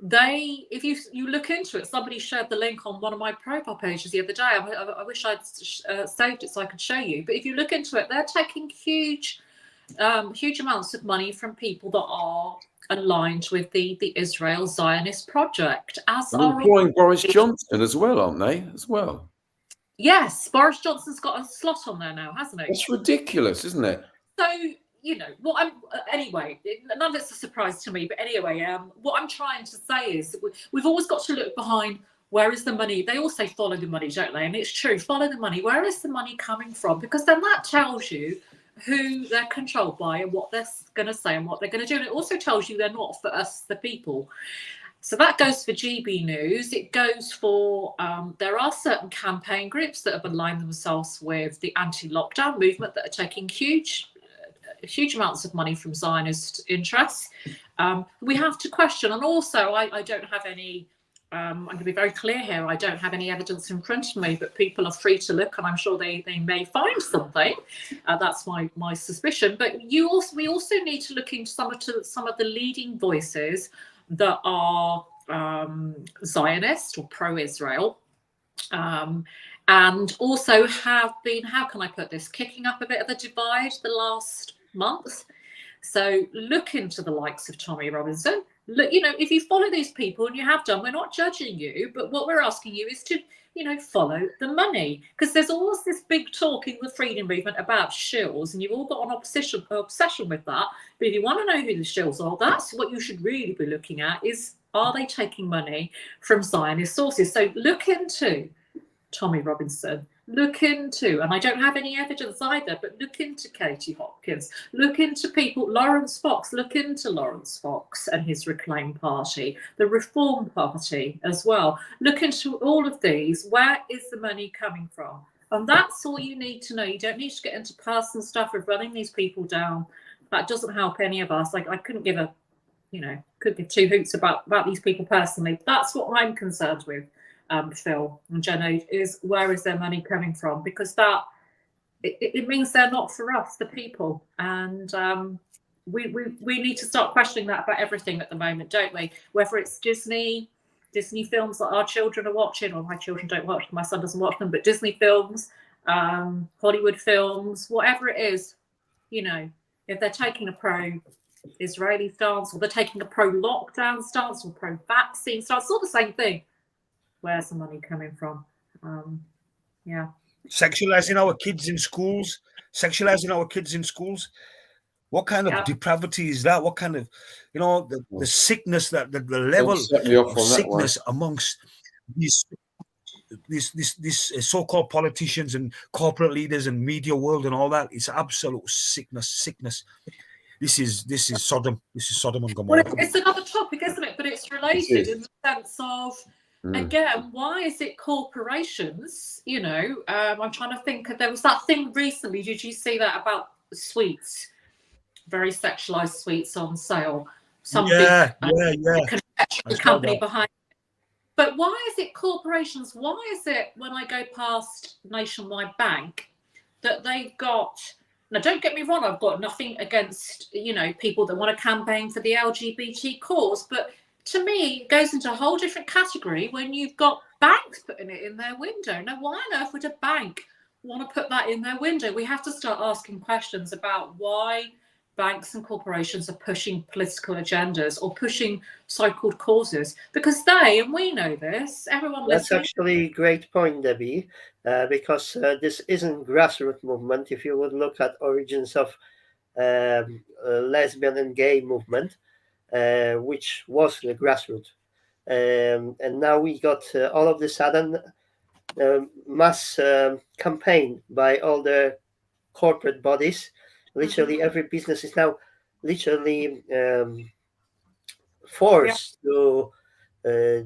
they, if you look into it, somebody shared the link on one of my profile pages the other day. I wish I'd saved it so I could show you. But if you look into it, they're taking huge amounts of money from people that are aligned with the Israel Zionist project. As are employing Boris Johnson as well, aren't they? As well. Yes, Boris Johnson's got a slot on there now, hasn't he? It's ridiculous, isn't it? So, you know, anyway, none of it's a surprise to me, but anyway, what I'm trying to say is that we've always got to look behind, where is the money? They all say follow the money, don't they? And it's true, follow the money. Where is the money coming from? Because then that tells you who they're controlled by and what they're going to say and what they're going to do. And it also tells you they're not for us, the people. So that goes for GB News. It goes for, there are certain campaign groups that have aligned themselves with the anti-lockdown movement that are taking huge amounts of money from Zionist interests. We have to question. And also, I don't have any, I'm going to be very clear here, I don't have any evidence in front of me, but people are free to look, and I'm sure they may find something. That's my suspicion. But we also need to look into some of the leading voices that are Zionist or pro-Israel, and also have been, how can I put this, kicking up a bit of a divide the last month. So look into the likes of Tommy Robinson. Look, you know, if you follow these people, and you have done, we're not judging you, but what we're asking you is to, you know, follow the money, because there's always this big talk in the freedom movement about shills, and you've all got an obsession with that. But if you want to know who the shills are, that's what you should really be looking at, is, are they taking money from Zionist sources? So look into Tommy Robinson, look into, and I don't have any evidence either, but look into Katie Hopkins, look into people, Lawrence Fox, look into Lawrence Fox and his Reclaim Party, the Reform Party as well. Look into all of these. Where is the money coming from? And that's all you need to know. You don't need to get into personal stuff of running these people down. That doesn't help any of us. Like, I couldn't give two hoots about these people personally. That's what I'm concerned with. Phil and Junaid, is where is their money coming from? Because that it means they're not for us, the people, and we need to start questioning that about everything at the moment, don't we? Whether it's Disney films that our children are watching, or my children don't watch them, my son doesn't watch them, but Disney films, Hollywood films, whatever it is, you know, if they're taking a pro-Israeli stance, or they're taking a pro-lockdown stance, or pro-vaccine stance, it's all the same thing. Where's the money coming from? Yeah. Sexualizing our kids in schools. What kind of depravity is that? What kind of, you know, the sickness, that the level of sickness amongst these so-called politicians and corporate leaders and media world and all that? It's absolute sickness. This is Sodom. This is Sodom and Gomorrah. Well, it's another topic, isn't it? But it's related in the sense of, again, why is it corporations? You know, I'm trying to think. There was that thing recently. Did you see that about sweets? Very sexualized sweets on sale. Some big company behind it. But why is it corporations? Why is it when I go past Nationwide Bank that they've got? Now, don't get me wrong. I've got nothing against, you know, people that want to campaign for the LGBT cause, but to me, it goes into a whole different category when you've got banks putting it in their window. Now, why on earth would a bank want to put that in their window? We have to start asking questions about why banks and corporations are pushing political agendas or pushing so-called causes, because they, and we know this, everyone That's listening. actually a great point, Debbie, because this isn't grassroots movement. If you would look at origins of lesbian and gay movement, which was the grassroots, and now we got all of the sudden mass campaign by all the corporate bodies. Literally every business is now literally forced to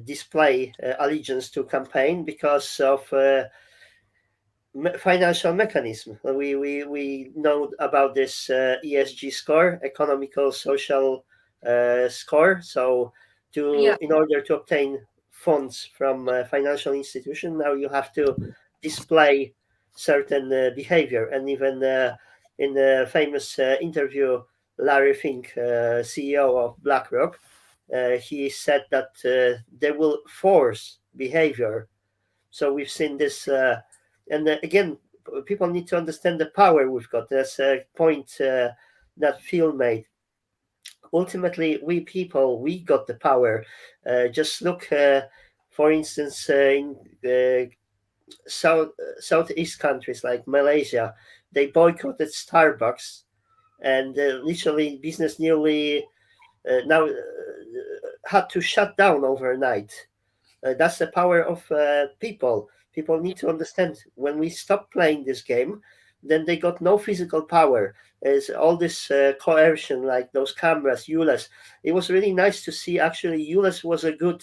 display allegiance to campaign because of financial mechanism. We know about this ESG score, economical social score. So in order to obtain funds from financial institution, now you have to display certain behavior. And even in the famous interview, Larry Fink, CEO of BlackRock, he said that they will force behavior. So we've seen this, and again, people need to understand the power we've got. There's a point that Phil made. Ultimately, we people, we got the power. Just look, for instance, in southeast countries like Malaysia, they boycotted Starbucks, and literally business nearly now had to shut down overnight. That's the power of people. People need to understand when we stop playing this game, then they got no physical power. There's all this coercion, like those cameras, ULEZ. It was really nice to see actually ULEZ was a good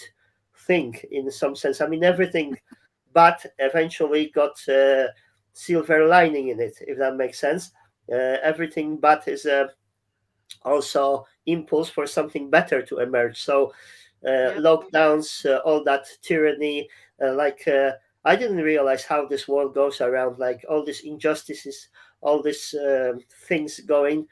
thing in some sense. I mean, everything but eventually got silver lining in it, if that makes sense. Everything but is also impulse for something better to emerge. So lockdowns, all that tyranny, I didn't realize how this world goes around, like all these injustices, all these things going.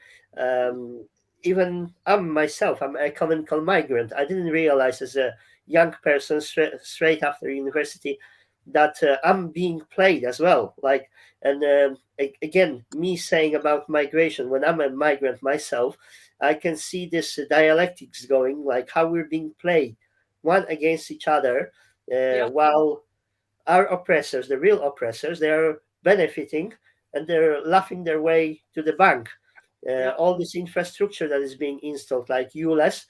Even I'm an economical migrant. I didn't realize as a young person straight after university that I'm being played as well. Again, me saying about migration, when I'm a migrant myself, I can see this dialectics going, like how we're being played one against each other, while our oppressors, the real oppressors, they are benefiting and they're laughing their way to the bank. All this infrastructure that is being installed, like ULEZ,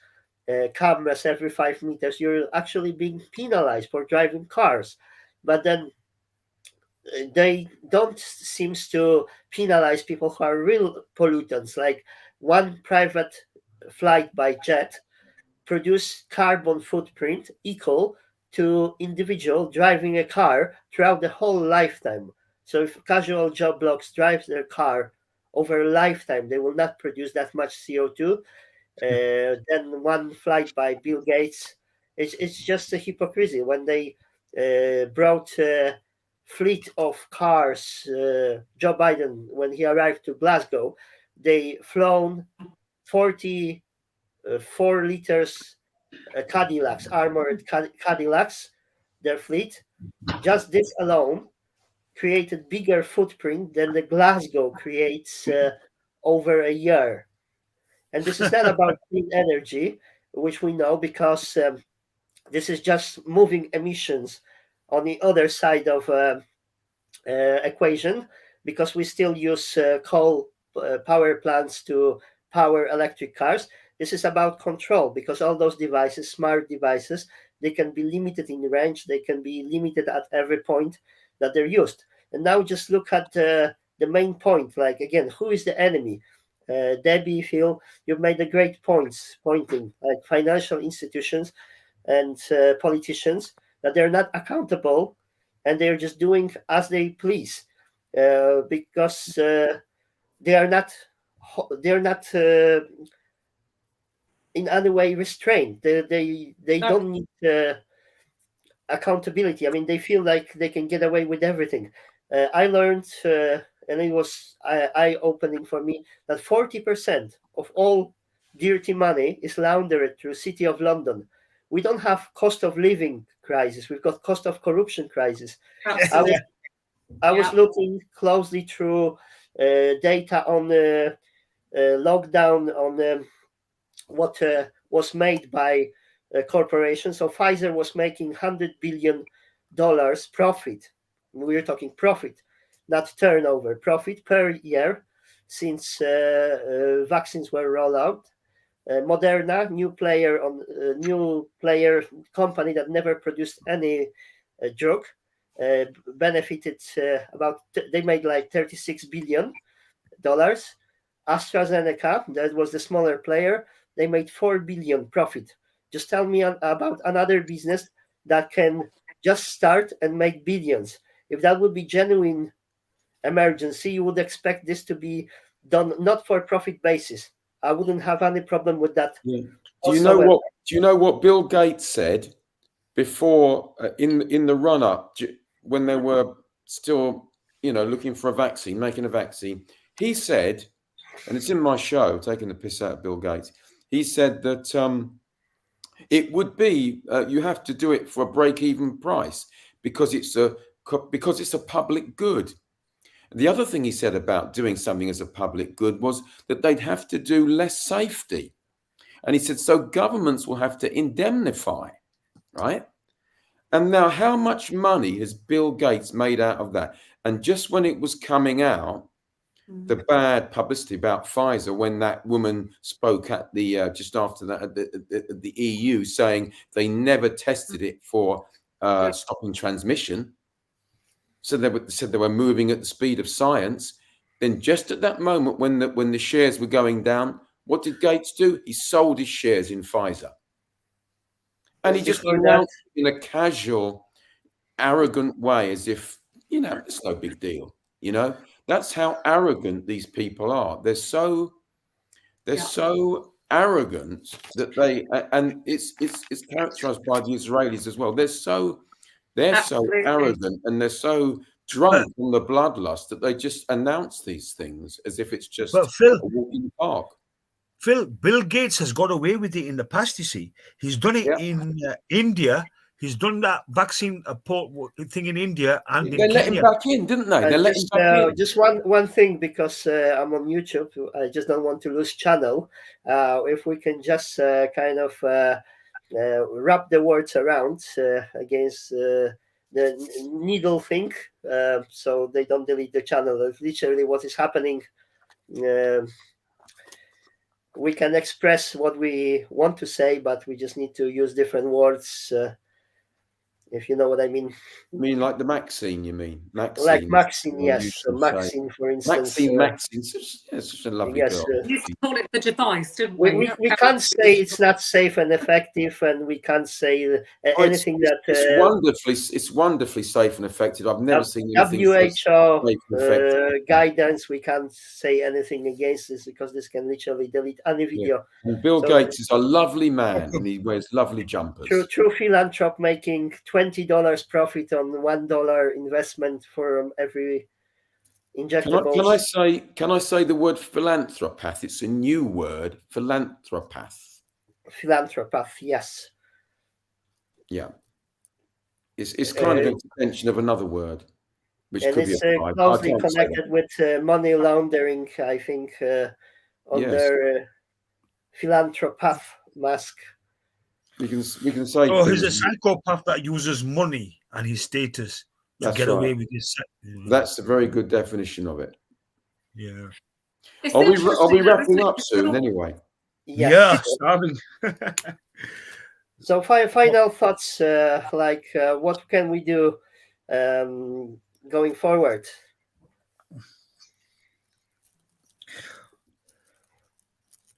cameras every 5 meters, you're actually being penalized for driving cars. But then they don't seem to penalize people who are real pollutants. Like one private flight by jet produce carbon footprint equal to individual driving a car throughout the whole lifetime. So if casual job blocks drive their car over a lifetime, they will not produce that much CO2. Then one flight by Bill Gates, it's just a hypocrisy. When they brought a fleet of cars, Joe Biden, when he arrived to Glasgow, they flown 44 liters Cadillacs, armored Cadillacs, their fleet. Just this alone created bigger footprint than the Glasgow creates over a year. And this is not about clean energy, which we know, because this is just moving emissions on the other side of equation, because we still use coal power plants to power electric cars. This is about control, because all those devices, smart devices, they can be limited in range, they can be limited at every point that they're used. And now just look at the main point, like again, who is the enemy? Debbie, Phil, you've made a great points pointing, like financial institutions and politicians, that they're not accountable and they're just doing as they please, because they are not in any way restrained. They don't need accountability. I mean, they feel like they can get away with everything. I learned, and it was eye-opening for me, that 40% of all dirty money is laundered through City of London, we don't have cost of living crisis. We've got cost of corruption crisis. Absolutely. I was looking closely through data on the lockdown, on what was made by corporations. So Pfizer was making $100 billion profit. We're talking profit, not turnover, profit per year since vaccines were rolled out. Moderna, new player company that never produced any drug, benefited they made like $36 billion. AstraZeneca, that was the smaller player, they made $4 billion profit. Just tell me about another business that can just start and make billions. If that would be genuine emergency, you would expect this to be done not for profit basis. I wouldn't have any problem with that. Yeah. Do you know what Bill Gates said before in the run up when they were still looking for a vaccine, making a vaccine? He said, and it's in my show, taking the piss out of Bill Gates. He said that it would be you have to do it for a break-even price because it's a public good. The other thing he said about doing something as a public good was that they'd have to do less safety. And he said, so governments will have to indemnify, right? And now how much money has Bill Gates made out of that? And just when it was coming out, the bad publicity about Pfizer, when that woman spoke at the just after that at the EU saying they never tested it for stopping transmission. So they said they were moving at the speed of science. Then just at that moment when the shares were going down, what did Gates do? He sold his shares in Pfizer. And he just announced in a casual, arrogant way as if, it's no big deal. That's how arrogant these people are. They're so arrogant that and it's characterized by the Israelis as well. They're so arrogant and they're so drunk on the bloodlust that they just announce these things as if it's just a walk in the park. Phil, Bill Gates has got away with it in the past, you see. He's done it in India. He's done that vaccine thing in India and they let him back in, didn't they? They let him back in. Just one thing, because I'm on YouTube, I just don't want to lose channel. If we can just kind of wrap the words around against the needle thing, so they don't delete the channel. That's literally what is happening. We can express what we want to say, but we just need to use different words. If you know what I mean. You mean like the Maxine, you mean? Maxine. Like Maxine, yes. So Maxine, for instance. Maxine. Such a lovely girl. We used to call it the device, didn't we? We can't say it's not safe and effective, and we can't say anything it's wonderfully safe and effective. I've never seen anything WHO guidance. We can't say anything against this because this can literally delete any video. Yeah. And Bill Gates is a lovely man, and he wears lovely jumpers. True philanthrop making $20 profit on $1 investment for every injectable. Can I say the word philanthropath? It's a new word, philanthropath. Philanthropath, yes. Yeah. It's kind of an extension of another word, which and could it's be closely connected with money laundering, I think, on their philanthropath mask. We can say. Oh, he's a psychopath that uses money and his status to get away with his. That's a very good definition of it. Yeah. Are we wrapping up soon anyway? Yes. Yeah, starving. So final thoughts, what can we do going forward?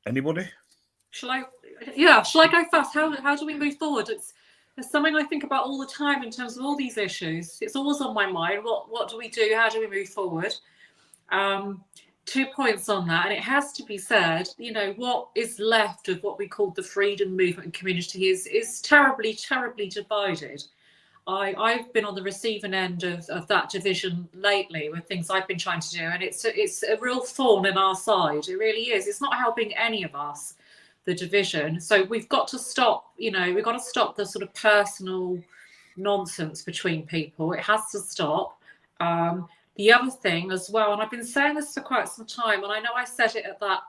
Anybody? Shall I go first? How do we move forward? It's something I think about all the time in terms of all these issues. It's always on my mind. What do we do? How do we move forward? 2 points on that, and it has to be said, what is left of what we call the freedom movement community is terribly, terribly divided. I've been on the receiving end of that division lately with things I've been trying to do, and it's a real thorn in our side. It really is. It's not helping any of us. the division. So we've got to stop, we've got to stop the sort of personal nonsense between people. It has to stop. The other thing as well, and I've been saying this for quite some time, and I know I said it at that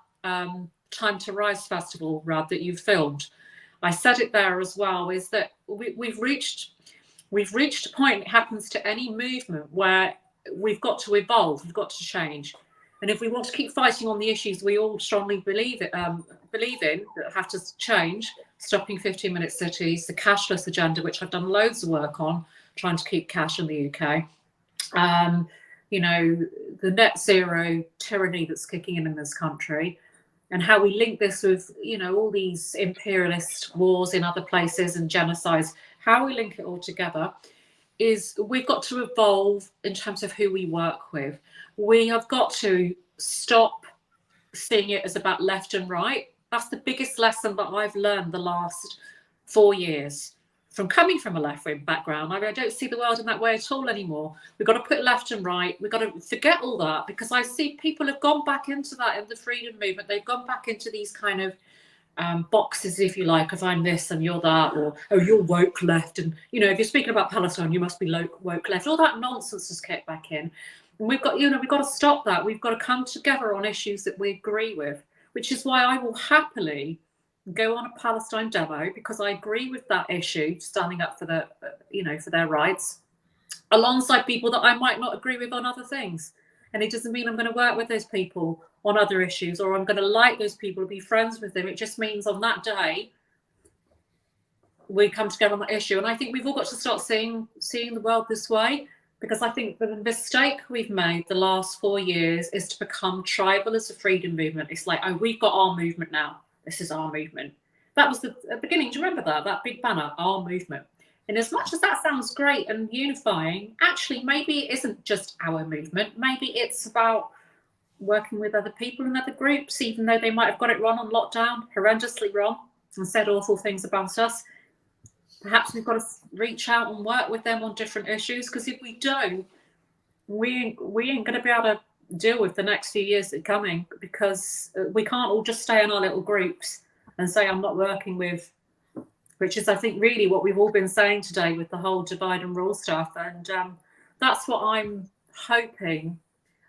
Time to Rise festival, Rad, that you filmed. I said it there as well, is that we've reached a point, it happens to any movement, where we've got to evolve, we've got to change. And if we want to keep fighting on the issues we all strongly believe in, that have to change, stopping 15-minute cities, the cashless agenda, which I've done loads of work on, trying to keep cash in the UK, the net zero tyranny that's kicking in this country, and how we link this with, all these imperialist wars in other places and genocides, how we link it all together is we've got to evolve in terms of who we work with. We have got to stop seeing it as about left and right. That's the biggest lesson that I've learned the last 4 years from coming from a left-wing background. I don't see the world in that way at all anymore. We've got to put left and right. We've got to forget all that, because I see people have gone back into that in the freedom movement. They've gone back into these kind of boxes, if you like, of I'm this and you're that, or oh, you're woke left, and if you're speaking about Palestine, you must be woke left. All that nonsense has kicked back in, and we've got to stop that. We've got to come together on issues that we agree with, which is why I will happily go on a Palestine demo, because I agree with that issue, standing up for for their rights, alongside people that I might not agree with on other things. And it doesn't mean I'm going to work with those people on other issues, or I'm going to like those people, to be friends with them. It just means on that day we come together on that issue. And I think we've all got to start seeing the world this way, because I think the mistake we've made the last 4 years is to become tribal as a freedom movement. It's like, oh, we've got our movement now. This is our movement. That was the beginning. Do you remember that big banner, our movement? And as much as that sounds great and unifying, actually, maybe it isn't just our movement. Maybe it's about working with other people in other groups, even though they might have got it wrong on lockdown, horrendously wrong, and said awful things about us. Perhaps we've got to reach out and work with them on different issues, because if we don't, we ain't going to be able to deal with the next few years that are coming, because we can't all just stay in our little groups and say, I'm not working with, which is, I think, really what we've all been saying today with the whole divide and rule stuff. And that's what I'm hoping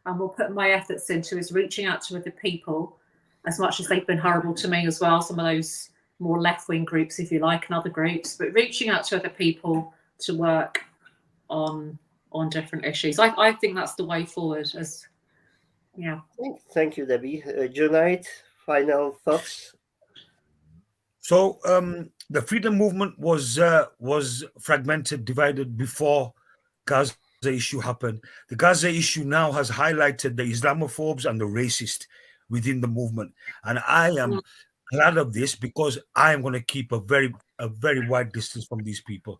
and will put my efforts into, is reaching out to other people, as much as they've been horrible to me as well, some of those more left-wing groups, if you like, and other groups, but reaching out to other people to work on different issues. I think that's the way forward. Thank you, Debbie. Junaid, final thoughts? So the freedom movement was fragmented, divided before Gaza issue happened. The Gaza issue now has highlighted the Islamophobes and the racist within the movement, and I am glad of this, because I am going to keep a very wide distance from these people.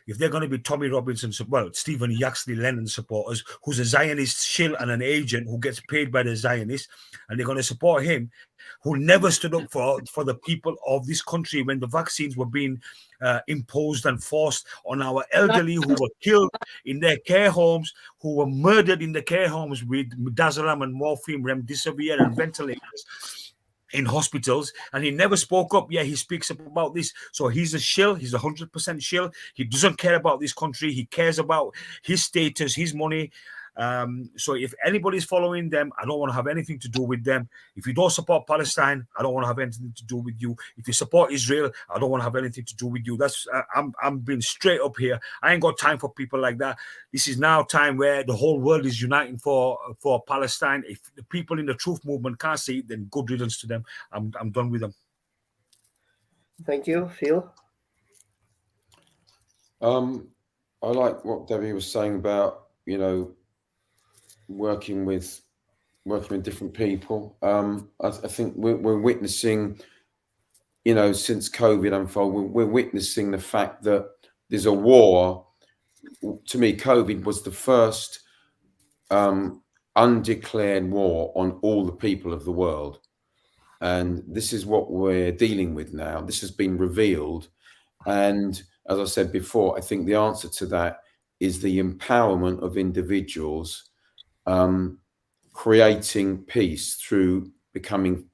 If they're going to be Tommy Robinson, Stephen Yaxley Lennon supporters, who's a Zionist shill and an agent who gets paid by the Zionists, and they're going to support him, who never stood up for the people of this country when the vaccines were being imposed and forced on our elderly, who were killed in their care homes, who were murdered in the care homes with midazolam and morphine, remdesivir and ventilators in hospitals, and he never spoke up. Yeah, he speaks up about this. So he's a shill. He's 100% shill. He doesn't care about this country. He cares about his status, his money. So if anybody's following them, I don't want to have anything to do with them. If you don't support Palestine, I don't want to have anything to do with you. If you support Israel, I don't want to have anything to do with you. That's I'm being straight up here. I ain't got time for people like that. This is now time where the whole world is uniting for Palestine. If the people in the truth movement can't see it, then good riddance to them. I'm done with them. Thank you, Phil. I like what Debbie was saying about, working with different people. I think we're witnessing, since COVID unfolded, we're witnessing the fact that there's a war. To me, COVID was the first undeclared war on all the people of the world. And this is what we're dealing with now. This has been revealed. And as I said before, I think the answer to that is the empowerment of individuals, creating peace through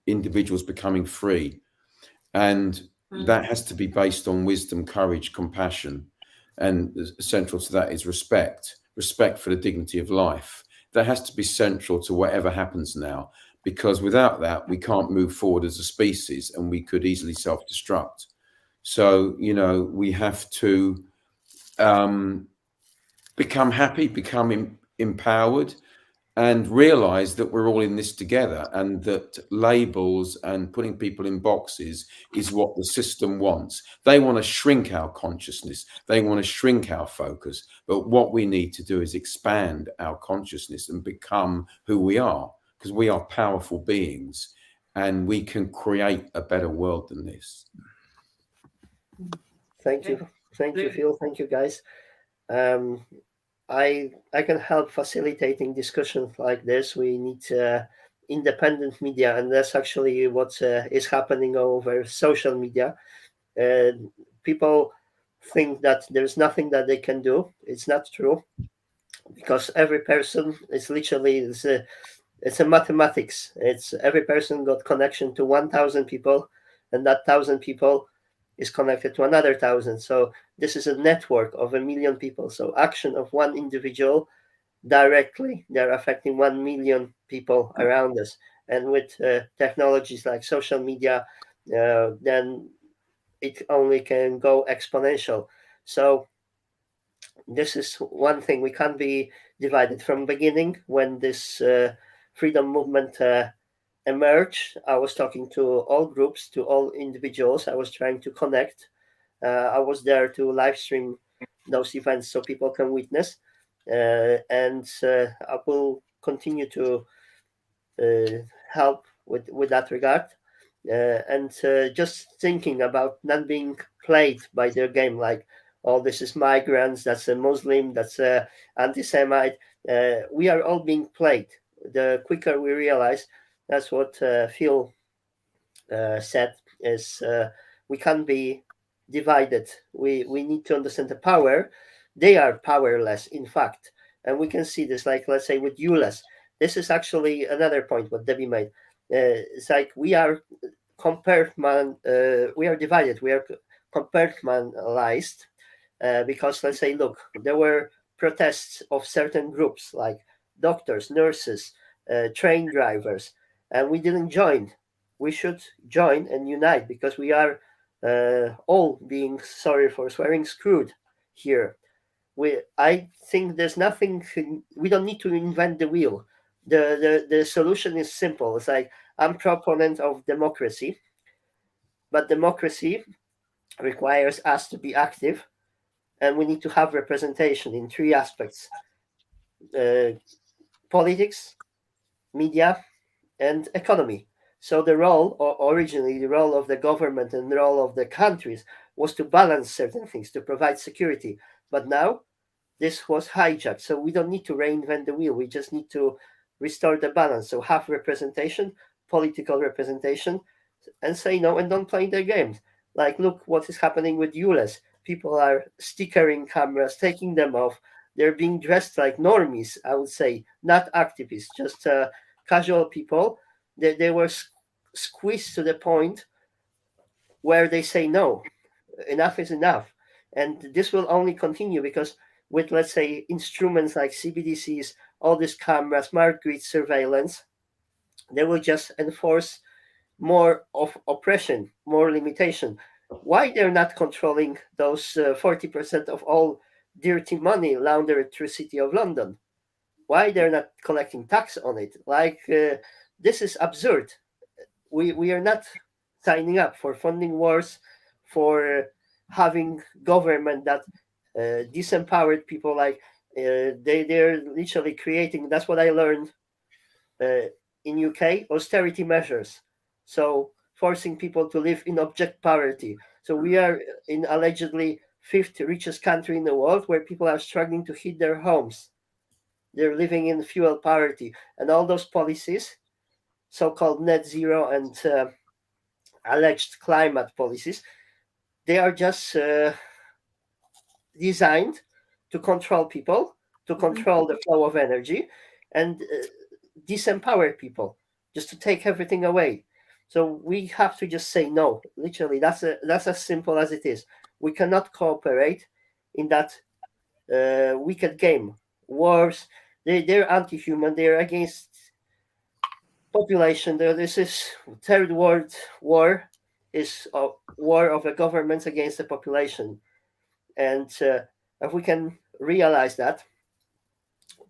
individuals becoming free. And that has to be based on wisdom, courage, compassion. And central to that is respect for the dignity of life. That has to be central to whatever happens now, because without that, we can't move forward as a species, and we could easily self-destruct. So, you know, we have to become happy, become empowered, and realize that we're all in this together, and that labels and putting people in boxes is what the system wants. They want to shrink our consciousness. They want to shrink our focus. But what we need to do is expand our consciousness and become who we are, because we are powerful beings and we can create a better world than this. Thank you, Phil. Thank you, guys. I can help facilitating discussions like this. We need independent media, and that's actually what is happening over social media. People think that there's nothing that they can do. It's not true, because every person is literally it's a mathematics. It's every person got connection to 1,000 people, and that 1,000 people is connected to another 1,000. So this is a network of 1 million people. So action of one individual directly, they're affecting 1 million people around us. And with technologies like social media, then it only can go exponential. So this is one thing. We can't be divided. From beginning, when this freedom movement emerged, I was talking to all groups, to all individuals. I was trying to connect. I was there to live stream those events so people can witness, and I will continue to help with that regard, and just thinking about not being played by their game, like, oh, this is migrants, that's a Muslim, that's a anti-Semite. We are all being played. The quicker we realize, that's what Phil said, is we can't be divided. We need to understand the power. They are powerless, in fact. And we can see this, like, let's say with ULES. This is actually another point what Debbie made. It's like we are we are divided. We are compartmentalized because, let's say, look, there were protests of certain groups like doctors, nurses, train drivers, and we didn't join. We should join and unite, because we are all being, sorry for swearing, screwed here. I think there's nothing. We don't need to invent the wheel. The solution is simple. It's like, I'm proponent of democracy, but democracy requires us to be active, and we need to have representation in 3 aspects: politics, media, and economy. So the role, or originally the role of the government and the role of the countries, was to balance certain things, to provide security. But now this was hijacked. So we don't need to reinvent the wheel. We just need to restore the balance. So have representation, political representation, and say no and don't play their games. Like, look what is happening with ULES. People are stickering cameras, taking them off. They're being dressed like normies, I would say, not activists, just casual people. They were squeezed to the point where they say no, enough is enough. And this will only continue, because with, let's say, instruments like CBDCs, all this camera, smart grid surveillance, they will just enforce more of oppression, more limitation. Why they're not controlling those 40% of all dirty money laundered through City of London? Why they're not collecting tax on it? Like, this is absurd. We are not signing up for funding wars, for having government that disempowered people. Like, they're literally creating, that's what I learned in UK, austerity measures. So forcing people to live in abject poverty. So we are in allegedly 5th richest country in the world, where people are struggling to heat their homes. They're living in fuel poverty. And all those policies, so-called net zero and alleged climate policies, they are just designed to control people, to control the flow of energy, and disempower people, just to take everything away. So we have to just say no. Literally, that's as simple as it is. We cannot cooperate in that wicked game. Wars, they're anti-human. They're against population. This is third world war, is a war of the governments against the population. And if we can realize that,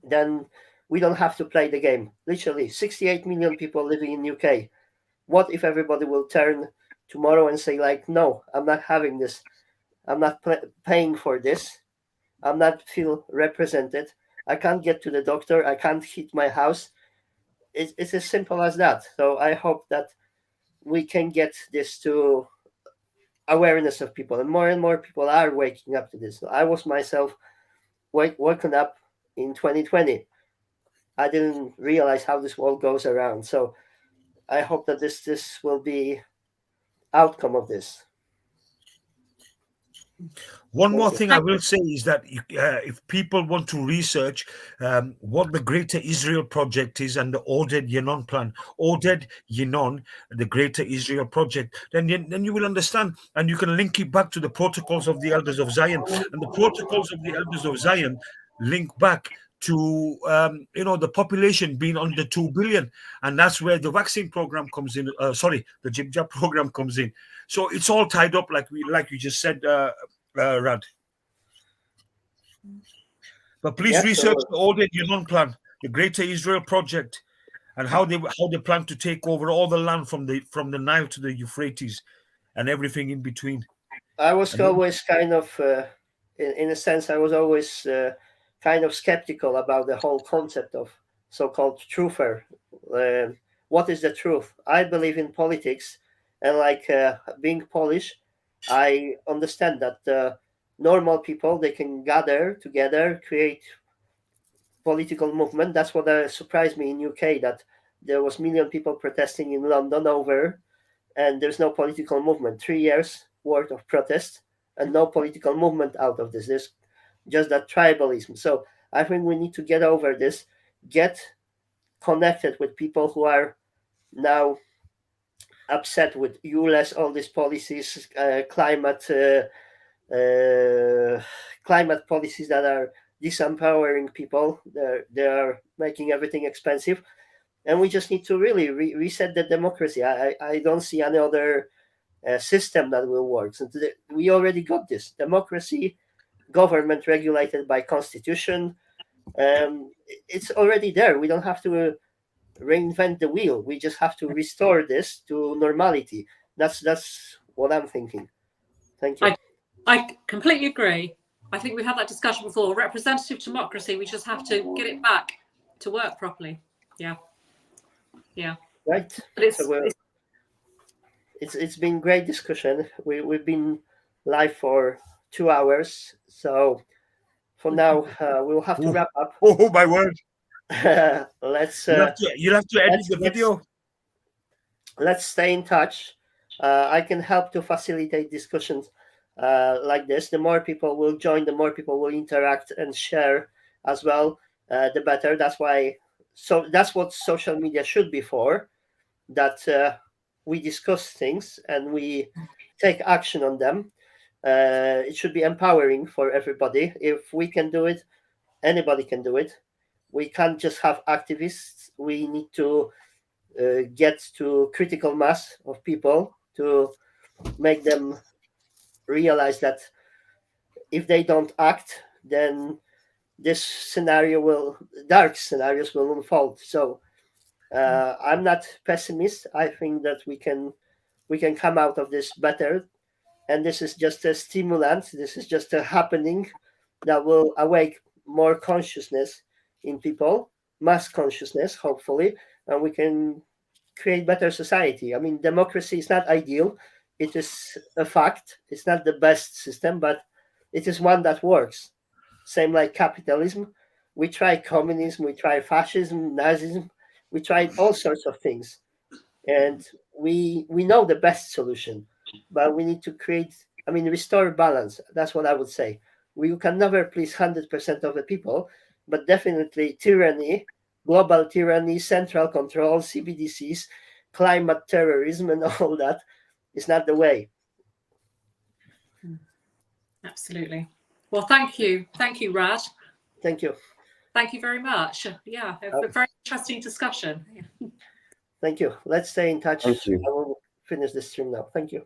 then we don't have to play the game. Literally, 68 million people living in UK. What if everybody will turn tomorrow and say, like, no, I'm not having this. I'm not paying for this. I'm not feel represented. I can't get to the doctor. I can't heat my house. It's as simple as that. So I hope that we can get this to awareness of people, and more people are waking up to this. I was myself woken up in 2020. I didn't realize how this world goes around. So I hope that this will be outcome of this. One more thing I will say is that if people want to research what the Greater Israel Project is and the Oded Yinon plan, Oded Yinon, the Greater Israel Project, then you will understand, and you can link it back to the Protocols of the Elders of Zion. And the Protocols of the Elders of Zion link back to the population being under 2 billion, and that's where the vaccine program comes in. The Jib Jab program comes in. So it's all tied up, like you just said, Rad. But please research the Oded Yinon plan, the Greater Israel Project, and how they plan to take over all the land from the Nile to the Euphrates and everything in between. I was always kind of, in a sense, I was always kind of skeptical about the whole concept of so-called truther. What is the truth? I believe in politics, and like being Polish, I understand that normal people, they can gather together, create political movement. That's what surprised me in UK, that there was million people protesting in London over, and there's no political movement. 3 years worth of protest and no political movement out of this. There's just that tribalism. So I think we need to get over this, get connected with people who are now upset with ULES, all these policies, climate policies that are disempowering people. They are making everything expensive, and we just need to really reset the democracy. I don't see any other system that will work. So we already got this democracy, government regulated by constitution. It's already there. We don't have to reinvent the wheel. We just have to restore this to normality. That's what I'm thinking. Thank you. I completely agree. I think we've had that discussion before. Representative democracy, we just have to get it back to work properly. Yeah. Right. But it's been great discussion. We've been live for 2 hours, so for now we'll have to wrap up. Oh my word! Let's. You'll have to edit the video. Let's stay in touch. I can help to facilitate discussions like this. The more people will join, the more people will interact and share as well, the better. That's why. So that's what social media should be for. That we discuss things and we take action on them. It should be empowering for everybody. If we can do it, anybody can do it. We can't just have activists. We need to get to critical mass of people to make them realize that if they don't act, then dark scenarios will unfold. So I'm not pessimist. I think that we can come out of this better, and this is just a stimulant. This is just a happening that will awake more consciousness in people, mass consciousness, hopefully, and we can create better society. I mean, democracy is not ideal. It is a fact. It's not the best system, but it is one that works. Same like capitalism. We tried communism, we tried fascism, Nazism, we tried all sorts of things. And we know the best solution, but we need to restore balance. That's what I would say. We can never please 100% of the people, but definitely tyranny, global tyranny, central control, CBDCs, climate terrorism and all that is not the way. Absolutely. Well, thank you, Rad. Thank you. Thank you very much. Yeah, a very interesting discussion. Thank you. Let's stay in touch. Thank you. I will finish this stream now. Thank you.